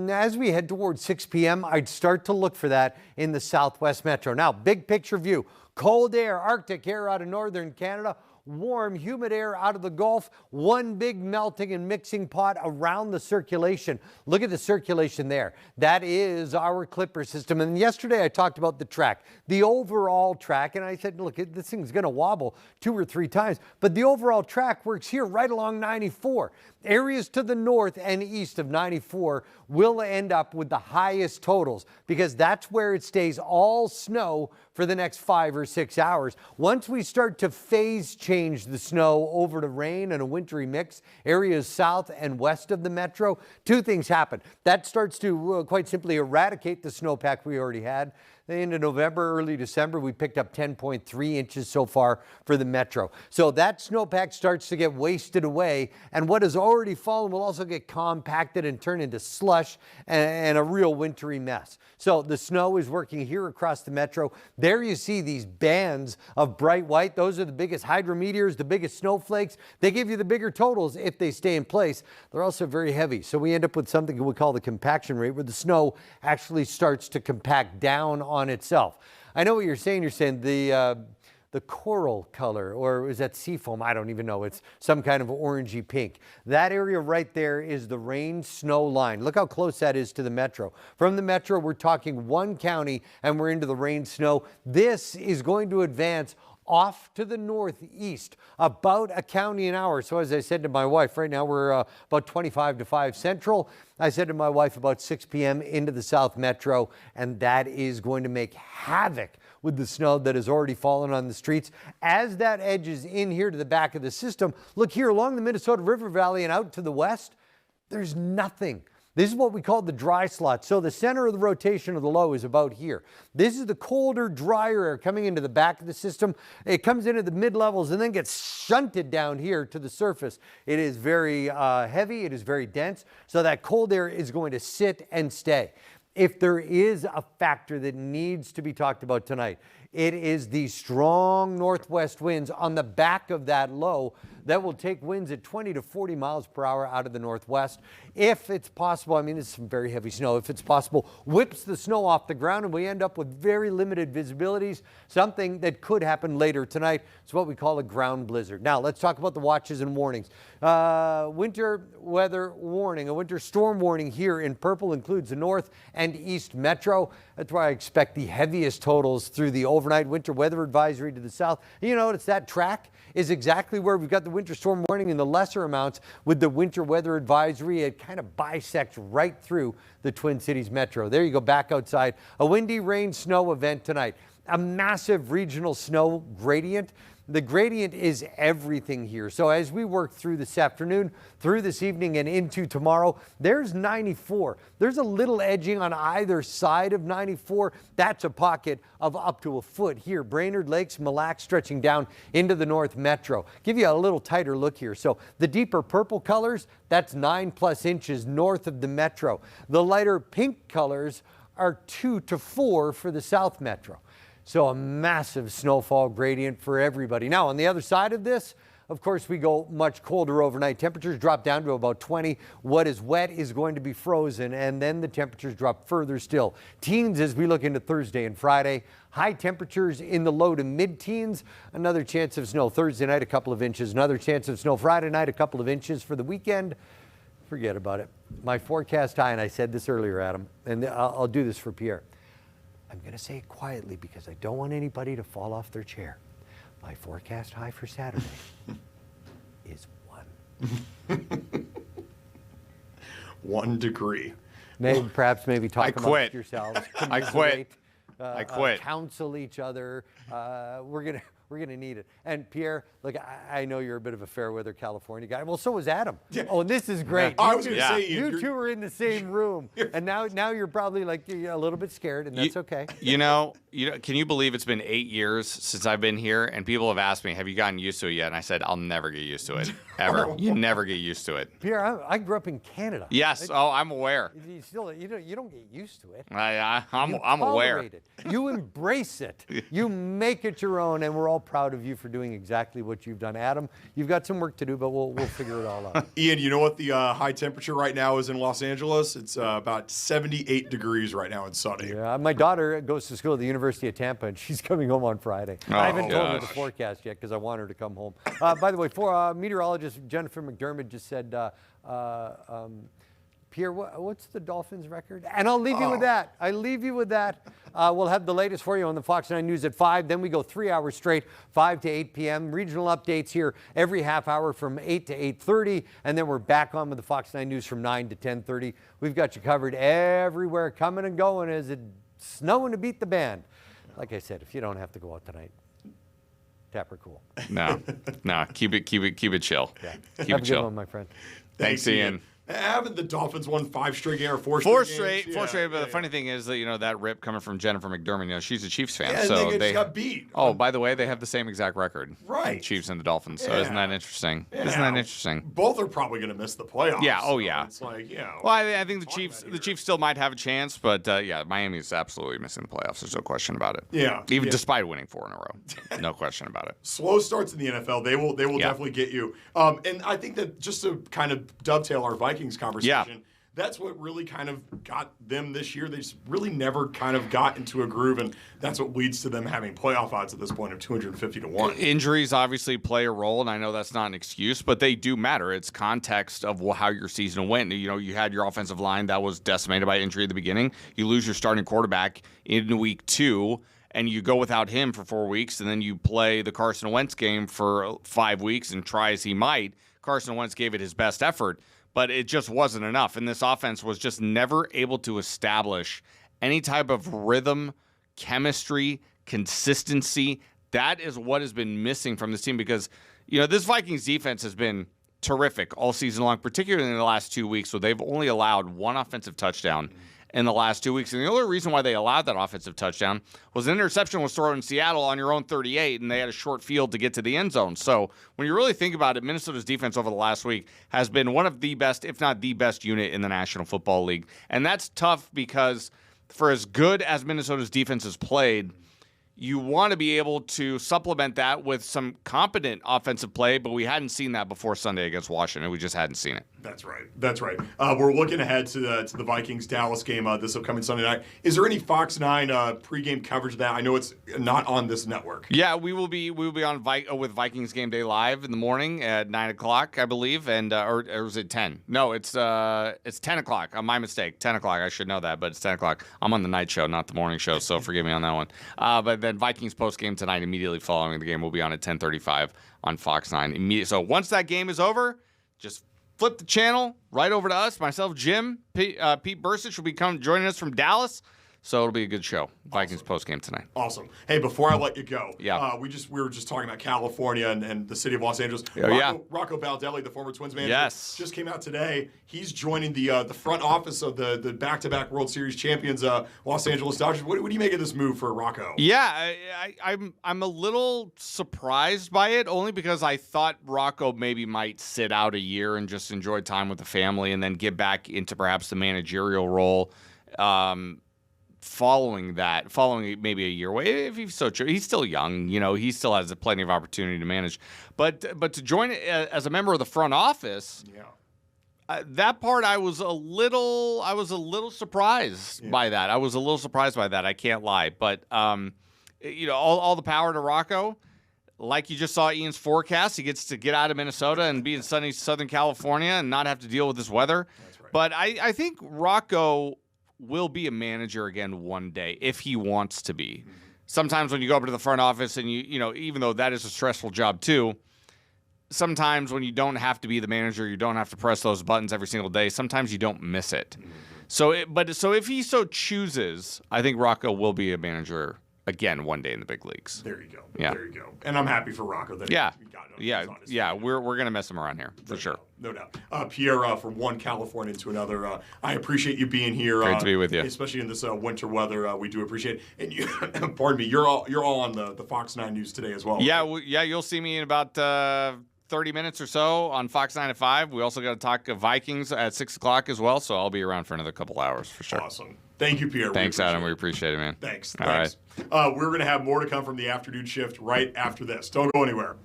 as we head towards 6 p.m., I'd start to look for that in the Southwest Metro. Now, big picture view. Cold air, Arctic air out of northern Canada, warm, humid air out of the Gulf, one big melting and mixing pot around the circulation. Look at the circulation there. That is our Clipper system. And yesterday I talked about the track, the overall track, and I said, look, this thing's going to wobble 2 or 3 times, but the overall track works here right along 94. Areas to the north and east of 94 will end up with the highest totals because that's where it stays all snow for the next 5 or 6 hours. Once we start to phase change the snow over to rain and a wintry mix, areas south and west of the metro, 2 things happen. That starts to quite simply eradicate the snowpack we already had. The end of November, early December, we picked up 10.3 inches so far for the metro. So that snowpack starts to get wasted away, and what has already fallen will also get compacted and turn into slush and a real wintry mess. So the snow is working here across the metro. There you see these bands of bright white. Those are the biggest hydrometeors, the biggest snowflakes. They give you the bigger totals if they stay in place. They're also very heavy. So we end up with something we call the compaction rate, where the snow actually starts to compact down on itself. I know what you're saying. You're saying the coral color, or is that seafoam? I don't even know. It's some kind of orangey pink. That area right there is the rain-snow line. Look how close that is to the metro. From the metro, we're talking one county, and we're into the rain-snow. This is going to advance off to the northeast, about a county an hour. So as I said to my wife, right now we're about 25 to 5 central. I said to my wife about 6 p.m. into the South Metro, and that is going to make havoc with the snow that has already fallen on the streets. As that edges in here to the back of the system, look here along the Minnesota River Valley and out to the west, there's nothing. This is what we call the dry slot. So the center of the rotation of the low is about here. This is the colder, drier air coming into the back of the system. It comes into the mid-levels and then gets shunted down here to the surface. It is very heavy. It is very dense. So that cold air is going to sit and stay. If there is a factor that needs to be talked about tonight, it is the strong northwest winds on the back of that low that will take winds at 20 to 40 miles per hour out of the northwest. If it's possible, I mean, this is some very heavy snow. If it's possible, whips the snow off the ground and we end up with very limited visibilities, something that could happen later tonight. It's what we call a ground blizzard. Now, let's talk about the watches and warnings. Winter weather warning, a winter storm warning here in purple includes the north and east metro. That's why I expect the heaviest totals through the overnight winter weather advisory to the south. You notice that track is exactly where we've got the winter storm warning in the lesser amounts with the winter weather advisory. It kind of bisects right through the Twin Cities metro. There you go, back outside. A windy rain snow event tonight. A massive regional snow gradient. The gradient is everything here. So as we work through this afternoon, through this evening and into tomorrow, there's 94. There's a little edging on either side of 94. That's a pocket of up to a foot here. Brainerd Lakes, Mille Lacs stretching down into the North Metro. Give you a little tighter look here. So the deeper purple colors, that's 9+ inches north of the Metro. The lighter pink colors are 2 to 4 for the South Metro. So a massive snowfall gradient for everybody. Now, on the other side of this, of course, we go much colder overnight. Temperatures drop down to about 20. What is wet is going to be frozen, and then the temperatures drop further still. Teens as we look into Thursday and Friday. High temperatures in the low to mid-teens. Another chance of snow Thursday night, a couple of inches. Another chance of snow Friday night, a couple of inches for the weekend. Forget about it. My forecast high, and I said this earlier, Adam, and I'll do this for Pierre. I'm going to say it quietly because I don't want anybody to fall off their chair. My forecast high for Saturday is 1. 1 degree. Perhaps talk amongst yourselves. I quit. I quit. Counsel each other. We're gonna need it. And Pierre, look, I know you're a bit of a fair weather California guy. Well, so is Adam. Yeah. Oh, and this is great. I was gonna say you two are in the same room, and now you're probably like a little bit scared, and that's okay. You know, can you believe it's been 8 years since I've been here, and people have asked me, "Have you gotten used to it yet?" And I said, "I'll never get used to it, ever. You never get used to it." Pierre, I grew up in Canada. Yes. I'm aware. You don't get used to it. I'm aware. It. You embrace it. You make it your own, and we're all proud of you for doing exactly what you've done. Adam, you've got some work to do, but we'll figure it all out. Ian, you know what the high temperature right now is in Los Angeles? It's about 78 degrees right now and sunny. Yeah, my daughter goes to school at the University of Tampa, and she's coming home on Friday. I haven't told her the forecast yet because I want her to come home. By the way, meteorologist Jennifer McDermott just said, Pierre, what's the Dolphins' record? And I'll leave you with that. We'll have the latest for you on the Fox 9 News at 5. Then we go 3 hours straight, 5 to 8 p.m. Regional updates here every half hour from 8 to 8:30. And then we're back on with the Fox 9 News from 9 to 10:30. We've got you covered everywhere, coming and going as it's snowing to beat the band. Like I said, if you don't have to go out tonight, Tapper cool. No. Keep it chill. Yeah. Keep have it a chill. good one, my friend. Thanks, Ian. Haven't the Dolphins won 5 straight games or 4 straight games? 4 straight. But the funny thing is that, that rip coming from Jennifer McDermott, she's a Chiefs fan. Yeah, so they just got beat. Oh, by the way, they have the same exact record. Right. The Chiefs and the Dolphins. So isn't that interesting? Yeah. Isn't that interesting? Both are probably going to miss the playoffs. Yeah. Oh, so yeah. It's like, Well, I think the Chiefs still might have a chance, but Miami is absolutely missing the playoffs. There's no question about it. Yeah. Even despite winning 4 in a row. No question about it. Slow starts in the NFL. They will definitely get you. And I think that just to kind of dovetail our Vikings conversation, that's what really kind of got them this year. They just really never kind of got into a groove, and that's what leads to them having playoff odds at this point of 250 to 1. Injuries obviously play a role, and I know that's not an excuse, but they do matter. It's context of how your season went. You know, you had your offensive line that was decimated by injury at the beginning. You lose your starting quarterback in week 2, and you go without him for 4 weeks, and then you play the Carson Wentz game for 5 weeks, and try as he might, Carson Wentz gave it his best effort, but it just wasn't enough. And this offense was just never able to establish any type of rhythm, chemistry, consistency. That is what has been missing from this team because, you know, this Vikings defense has been terrific all season long, particularly in the last 2 weeks. So they've only allowed one offensive touchdown in the last 2 weeks. And the only reason why they allowed that offensive touchdown was an interception was thrown in Seattle on your own 38, and they had a short field to get to the end zone. So when you really think about it, Minnesota's defense over the last week has been one of the best, if not the best unit in the National Football League. And that's tough because for as good as Minnesota's defense has played, you want to be able to supplement that with some competent offensive play, but we hadn't seen that before Sunday against Washington. We just hadn't seen it. That's right. That's right. We're looking ahead to the Vikings-Dallas game this upcoming Sunday night. Is there any Fox 9 pregame coverage of that? I know it's not on this network. Yeah, we will be on with Vikings Game Day Live in the morning at 9 o'clock, I believe, and or is it 10? No, it's 10 o'clock. My mistake. 10 o'clock. I should know that, but it's 10 o'clock. I'm on the night show, not the morning show, so forgive me on that one. But then Vikings post-game tonight, immediately following the game, will be on at 10:35 on Fox 9. So once that game is over, just flip the channel right over to us. Myself, Jim, Pete Bursich will be joining us from Dallas. So it'll be a good show. Vikings post-game tonight. Awesome. Hey, before I let you go, yeah. We were just talking about California and the city of Los Angeles. Rocco Baldelli, the former Twins manager, just came out today. He's joining the front office of the back-to-back World Series champions, Los Angeles Dodgers. What do you make of this move for Rocco? Yeah, I'm a little surprised by it, only because I thought Rocco maybe might sit out a year and just enjoy time with the family and then get back into perhaps the managerial role. Following maybe a year away, if he's he's still young, he still has plenty of opportunity to manage. But to join as a member of the front office, that part I was a little surprised by that. I can't lie. But all the power to Rocco. Like you just saw Ian's forecast, he gets to get out of Minnesota and be in sunny Southern California and not have to deal with this weather. That's right. But I think Rocco will be a manager again one day if he wants to be. Mm-hmm. Sometimes when you go up to the front office and you even though that is a stressful job too, sometimes when you don't have to be the manager, you don't have to press those buttons every single day. Sometimes you don't miss it. Mm-hmm. So if he so chooses, I think Rocco will be a manager again one day in the big leagues. There you go. Yeah. There you go. And I'm happy for Rocco that we're gonna miss him around here for sure. No doubt. Pierre, from one California to another, I appreciate you being here. Great to be with you, especially in this winter weather. We do appreciate it. And you, pardon me, you're all on the Fox 9 News today as well. Yeah, you'll see me in about 30 minutes or so on Fox 9 at 5. We also got to talk Vikings at 6 o'clock as well, so I'll be around for another couple hours for sure. Awesome. Thank you, Pierre. Thanks, Adam. We appreciate it, man. Thanks. All right. We're going to have more to come from the afternoon shift right after this. Don't go anywhere.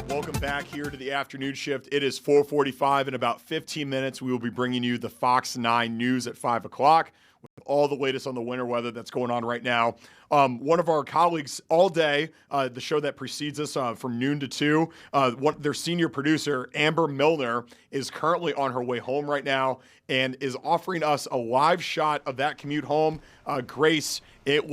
Welcome back here to the afternoon shift. It is 4:45. In about 15 minutes, we will be bringing you the Fox 9 News at 5 o'clock with all the latest on the winter weather that's going on right now. One of our colleagues all day, the show that precedes us from noon to 2, their senior producer, Amber Milner, is currently on her way home right now and is offering us a live shot of that commute home. Grace, it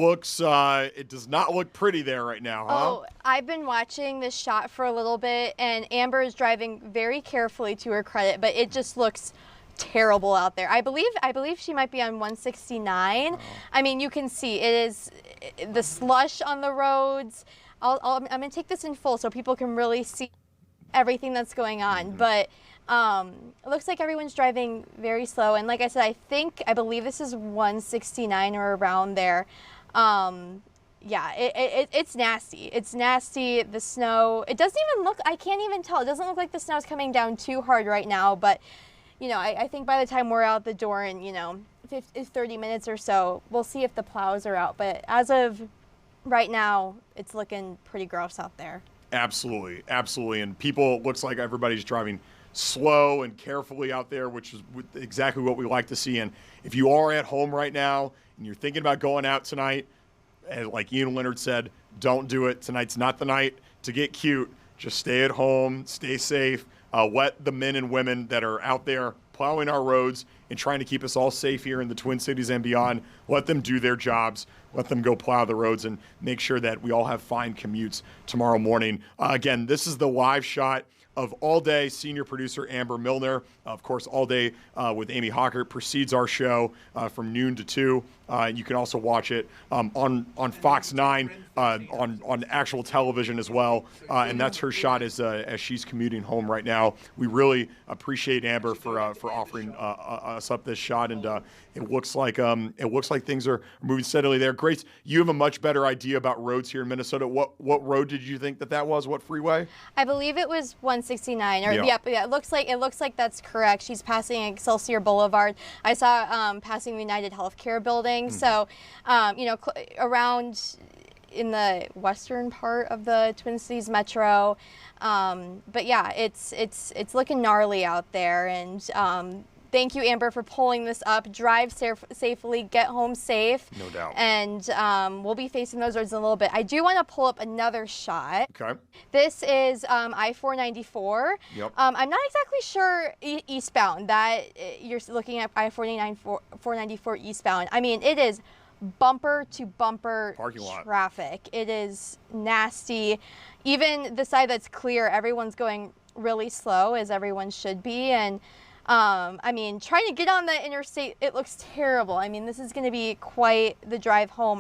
does not look pretty there right now, huh? Oh, I've been watching this shot for a little bit, and Amber is driving very carefully, to her credit, but it just looks terrible out there. I believe she might be on 169. Oh. I mean, you can see it is the slush on the roads. I'm going to take this in full so people can really see everything that's going on. Mm-hmm. But it looks like everyone's driving very slow. And like I said, I believe this is 169 or around there. Yeah, it's nasty. It's nasty. The snow, it doesn't even look, I can't even tell. It doesn't look like the snow's coming down too hard right now, but I think by the time we're out the door in, 30 minutes or so, we'll see if the plows are out. But as of right now, it's looking pretty gross out there. Absolutely. And looks like everybody's driving slow and carefully out there, which is exactly what we like to see. And if you are at home right now and you're thinking about going out tonight, and like Ian Leonard said, don't do it. Tonight's not the night to get cute. Just stay at home, stay safe. Let the men and women that are out there plowing our roads and trying to keep us all safe here in the Twin Cities and beyond, let them do their jobs. Let them go plow the roads and make sure that we all have fine commutes tomorrow morning. Again, this is the live shot of All Day. Senior producer Amber Milner. Of course, All Day with Amy Hawker precedes our show from noon to 2. You can also watch it on Fox 9 on actual television as well. And that's her shot as she's commuting home right now. We really appreciate Amber for offering us up this shot, and it looks like things are moving steadily there. Grace, you have a much better idea about roads here in Minnesota. What road did you think that was? What freeway? I believe it was 169. Or Yeah. yeah, it looks like that's correct. She's passing Excelsior Boulevard. I saw passing the United Healthcare building. So, around in the western part of the Twin Cities Metro. But yeah, it's looking gnarly out there. And thank you, Amber, for pulling this up. Drive safely, get home safe. No doubt. And we'll be facing those roads in a little bit. I do want to pull up another shot. Okay. This is I-494. Yep. I'm not exactly sure eastbound that you're looking at I-494 eastbound. I mean, it is bumper to bumper Parking lot traffic. It is nasty. Even the side that's clear, everyone's going really slow, as everyone should be. And I mean, trying to get on the interstate, it looks terrible. I mean, this is going to be quite the drive home.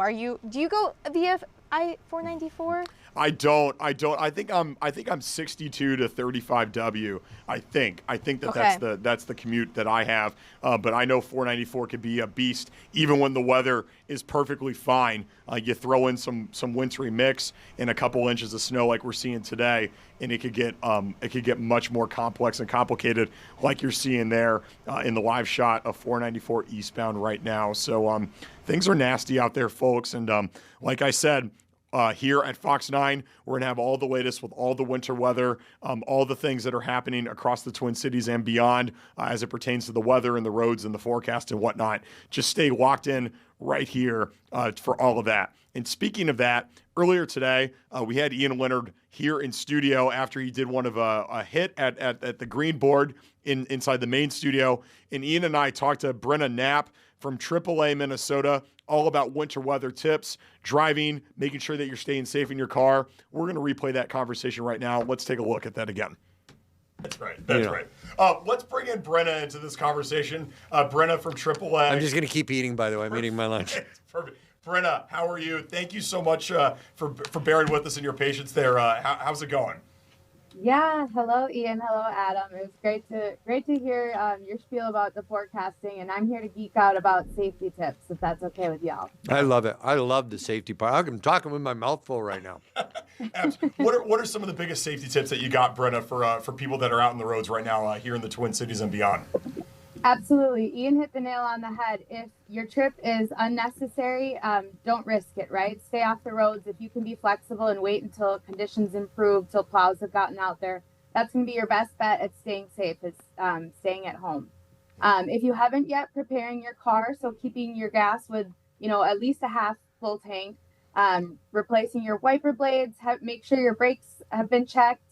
Do you go via I-494? I don't. I think I'm 62 to 35W. I think Okay. that's the commute that I have. But I know 494 can be a beast, even when the weather is perfectly fine. You throw in some wintry mix and a couple inches of snow like we're seeing today, and it could get much more complex and complicated, like you're seeing there in the live shot of 494 eastbound right now. So things are nasty out there, folks. And like I said, here at Fox 9, we're going to have all the latest with all the winter weather, all the things that are happening across the Twin Cities and beyond as it pertains to the weather and the roads and the forecast and whatnot. Just stay locked in right here for all of that. And speaking of that, earlier today, we had Ian Leonard here in studio after he did one of a hit at the green board inside the main studio. And Ian and I talked to Brenna Knapp from AAA Minnesota, all about winter weather tips, driving, making sure that you're staying safe in your car. We're going to replay that conversation right now. Let's take a look at that again. That's right. Right. Let's bring in Brenna into this conversation. Brenna from AAA. I'm just going to keep eating, by the way. I'm eating my lunch. Perfect. Brenna, how are you? Thank you so much for bearing with us and your patience there. How's it going? Yeah, hello Ian, hello Adam. It was great to hear your spiel about the forecasting, and I'm here to geek out about safety tips, if that's okay with y'all. I love it. I love the safety part. I'm talking with my mouth full right now. What are some of the biggest safety tips that you got, Brenna, for people that are out on the roads right now here in the Twin Cities and beyond? Absolutely. Ian hit the nail on the head. If your trip is unnecessary, don't risk it, right? Stay off the roads. If you can be flexible and wait until conditions improve, till plows have gotten out there, that's going to be your best bet at staying safe, is staying at home. If you haven't yet, preparing your car, so keeping your gas with, at least a half full tank, replacing your wiper blades, make sure your brakes have been checked.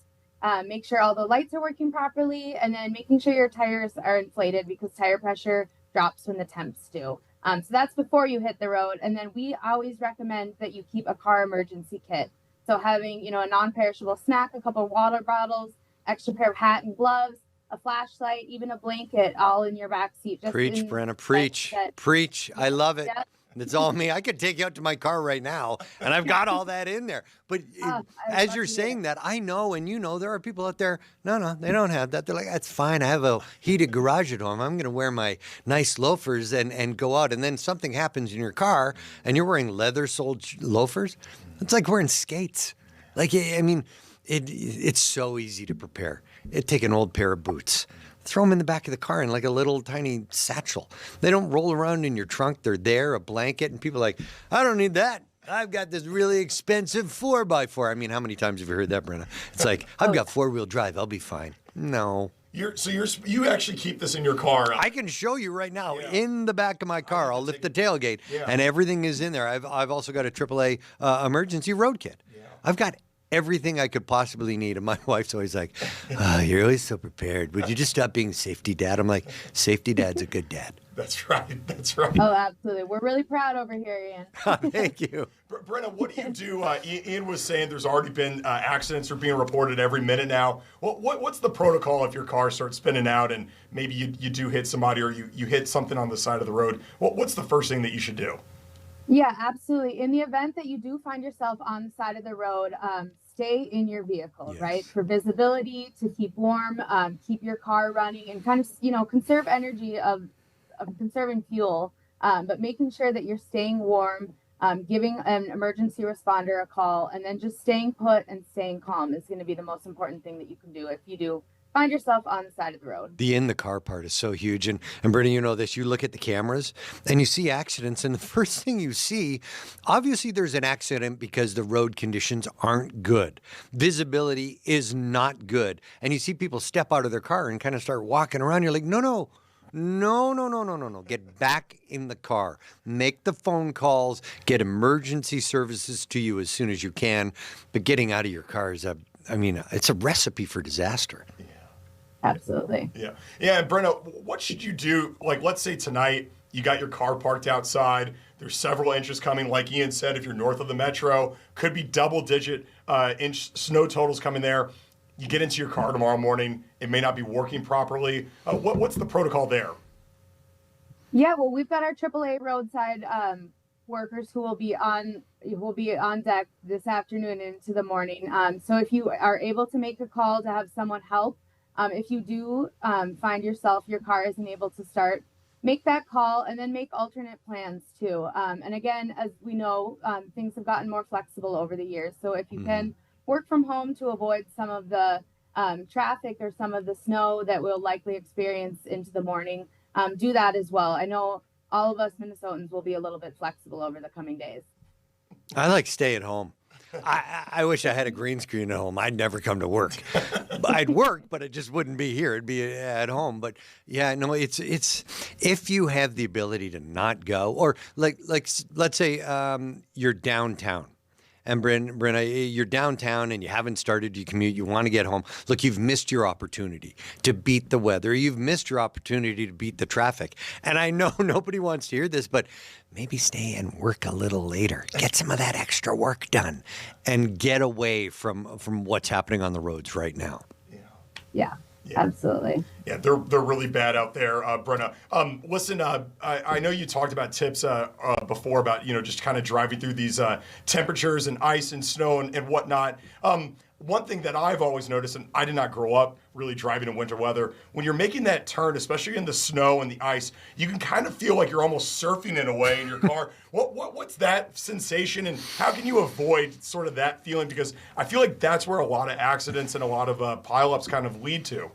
Make sure all the lights are working properly, and then making sure your tires are inflated, because tire pressure drops when the temps do. So that's before you hit the road. And then we always recommend that you keep a car emergency kit. So having, a non-perishable snack, a couple of water bottles, extra pair of hat and gloves, a flashlight, even a blanket, all in your back seat. Preach, Brenna, preach. Preach. I love it. Yep. It's all me. I could take you out to my car right now, and I've got all that in there. But as you're saying that, I know, and there are people out there, no, they don't have that. They're like, that's fine. I have a heated garage at home. I'm going to wear my nice loafers and go out. And then something happens in your car, and you're wearing leather-soled loafers. It's like wearing skates. It's so easy to prepare. Take an old pair of boots. Throw them in the back of the car in like a little tiny satchel. They don't roll around in your trunk. They're there, a blanket, and people are like, I don't need that. I've got this really expensive 4x4. I mean, how many times have you heard that, Brenna? It's like, I've got four-wheel drive. I'll be fine. No. You actually keep this in your car. I can show you right now in the back of my car. I'll lift the tailgate, and everything is in there. I've also got a AAA emergency road kit. Yeah. I've got everything I could possibly need. And my wife's always like, oh, you're always so prepared. Would you just stop being safety dad? I'm like, safety dad's a good dad. That's right. That's right. Oh, absolutely. We're really proud over here, Ian. Thank you. Brenna, what do you do? Ian was saying there's already been accidents are being reported every minute now. What's the protocol if your car starts spinning out and maybe you do hit somebody or you hit something on the side of the road? What's the first thing that you should do? Yeah, absolutely. In the event that you do find yourself on the side of the road, stay in your vehicle, right? For visibility, to keep warm, keep your car running, and kind of, conserve energy of conserving fuel, but making sure that you're staying warm, giving an emergency responder a call, and then just staying put and staying calm is going to be the most important thing that you can do if you do find yourself on the side of the road. The in the car part is so huge. And Brittany, you know this, you look at the cameras and you see accidents, and the first thing you see, obviously there's an accident because the road conditions aren't good. Visibility is not good. And you see people step out of their car and kind of start walking around. You're like, no. Get back in the car. Make the phone calls. Get emergency services to you as soon as you can. But getting out of your car is it's a recipe for disaster. Absolutely. Yeah. And Brenna, what should you do? Like, let's say tonight you got your car parked outside. There's several inches coming. Like Ian said, if you're north of the metro, could be double-digit inch snow totals coming there. You get into your car tomorrow morning. It may not be working properly. What's the protocol there? Yeah, well, we've got our AAA roadside workers who will be on deck this afternoon into the morning. So if you are able to make a call to have someone help, if you do find yourself, your car isn't able to start, make that call and then make alternate plans too. And again, as we know, things have gotten more flexible over the years. So if you can work from home to avoid some of the traffic or some of the snow that we'll likely experience into the morning, do that as well. I know all of us Minnesotans will be a little bit flexible over the coming days. I like stay at home. I wish I had a green screen at home. I'd never come to work. I'd work, but it just wouldn't be here. It'd be at home. But yeah, no, it's if you have the ability to not go, or like let's say you're downtown. And Brenna, you're downtown and you haven't started your commute. You want to get home. Look, you've missed your opportunity to beat the weather. You've missed your opportunity to beat the traffic. And I know nobody wants to hear this, but maybe stay and work a little later. Get some of that extra work done and get away from what's happening on the roads right now. Yeah. Absolutely. Yeah, they're really bad out there, Brenna. Listen, I know you talked about tips before about, just kind of driving through these temperatures and ice and snow and whatnot. One thing that I've always noticed, and I did not grow up really driving in winter weather, when you're making that turn, especially in the snow and the ice, you can kind of feel like you're almost surfing in a way in your car. What's that sensation, and how can you avoid sort of that feeling? Because I feel like that's where a lot of accidents and a lot of pileups kind of lead to.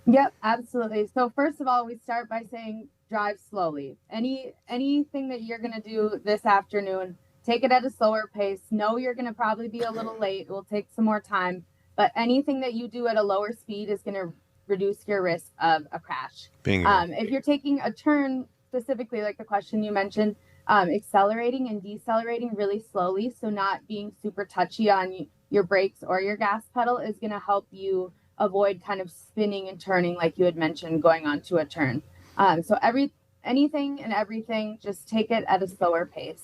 Yep, absolutely. So first of all, we start by saying drive slowly. Anything that you're going to do this afternoon, take it at a slower pace. Know you're going to probably be a little late. It will take some more time. But anything that you do at a lower speed is going to reduce your risk of a crash. If you're taking a turn, specifically like the question you mentioned, accelerating and decelerating really slowly, so not being super touchy on your brakes or your gas pedal, is going to help you avoid kind of spinning and turning like you had mentioned going onto a turn. So anything and everything, just take it at a slower pace.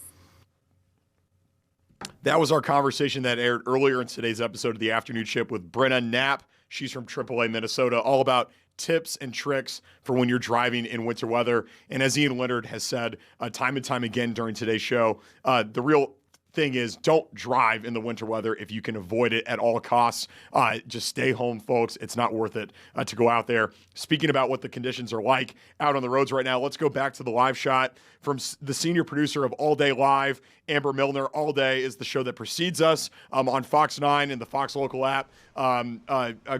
That was our conversation that aired earlier in today's episode of the Afternoon Chip with Brenna Knapp. She's from AAA Minnesota, all about tips and tricks for when you're driving in winter weather. And as Ian Leonard has said time and time again during today's show, the real thing is, don't drive in the winter weather if you can avoid it at all costs. Just stay home, folks. It's not worth it to go out there. Speaking about what the conditions are like out on the roads right now, let's go back to the live shot from the senior producer of All Day Live, Amber Milner. All Day is the show that precedes us on Fox 9 and the Fox Local app.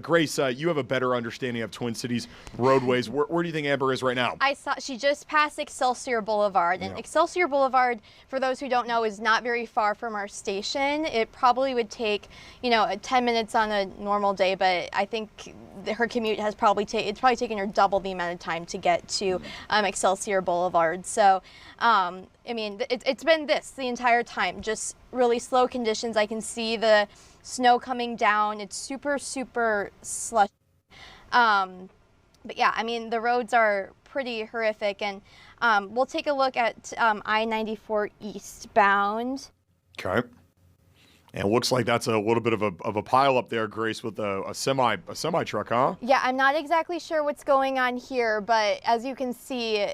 Grace, you have a better understanding of Twin Cities roadways. Where do you think Amber is right now? I saw she just passed Excelsior Boulevard, and Excelsior Boulevard, for those who don't know, is not very far from our station. It probably would take, 10 minutes on a normal day, but I think her commute has probably taken her double the amount of time to get to Excelsior Boulevard. So, I mean, it's been this the entire time, just really slow conditions. I can see the snow coming down. It's super, super slushy. But yeah, I mean, the roads are pretty horrific, and we'll take a look at I-94 eastbound. Okay. And it looks like that's a little bit of a pile up there, Grace, with a semi truck, huh? Yeah, I'm not exactly sure what's going on here, but as you can see,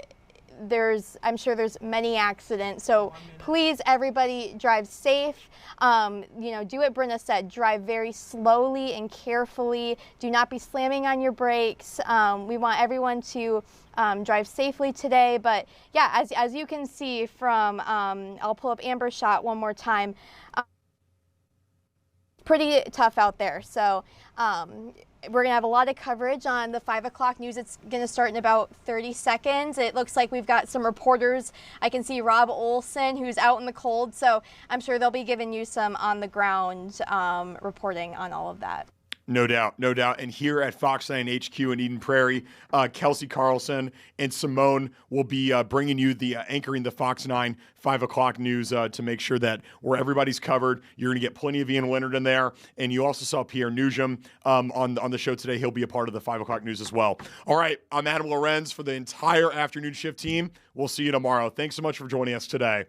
I'm sure there's many accidents. So please, everybody, drive safe. Do what Brenna said. Drive very slowly and carefully. Do not be slamming on your brakes. We want everyone to drive safely today. But yeah, as you can see from, I'll pull up Amber's shot one more time. Pretty tough out there. So we're going to have a lot of coverage on the 5 o'clock news. It's going to start in about 30 seconds. It looks like we've got some reporters. I can see Rob Olson, who's out in the cold. So I'm sure they'll be giving you some on-the-ground reporting on all of that. No doubt, no doubt. And here at Fox 9 HQ in Eden Prairie, Kelsey Carlson and Simone will be bringing you the anchoring the Fox 9 5 o'clock news to make sure that where everybody's covered, you're going to get plenty of Ian Leonard in there. And you also saw Pierre Noujaim on the show today. He'll be a part of the 5 o'clock news as well. All right, I'm Adam-llorens for the entire afternoon shift team. We'll see you tomorrow. Thanks so much for joining us today.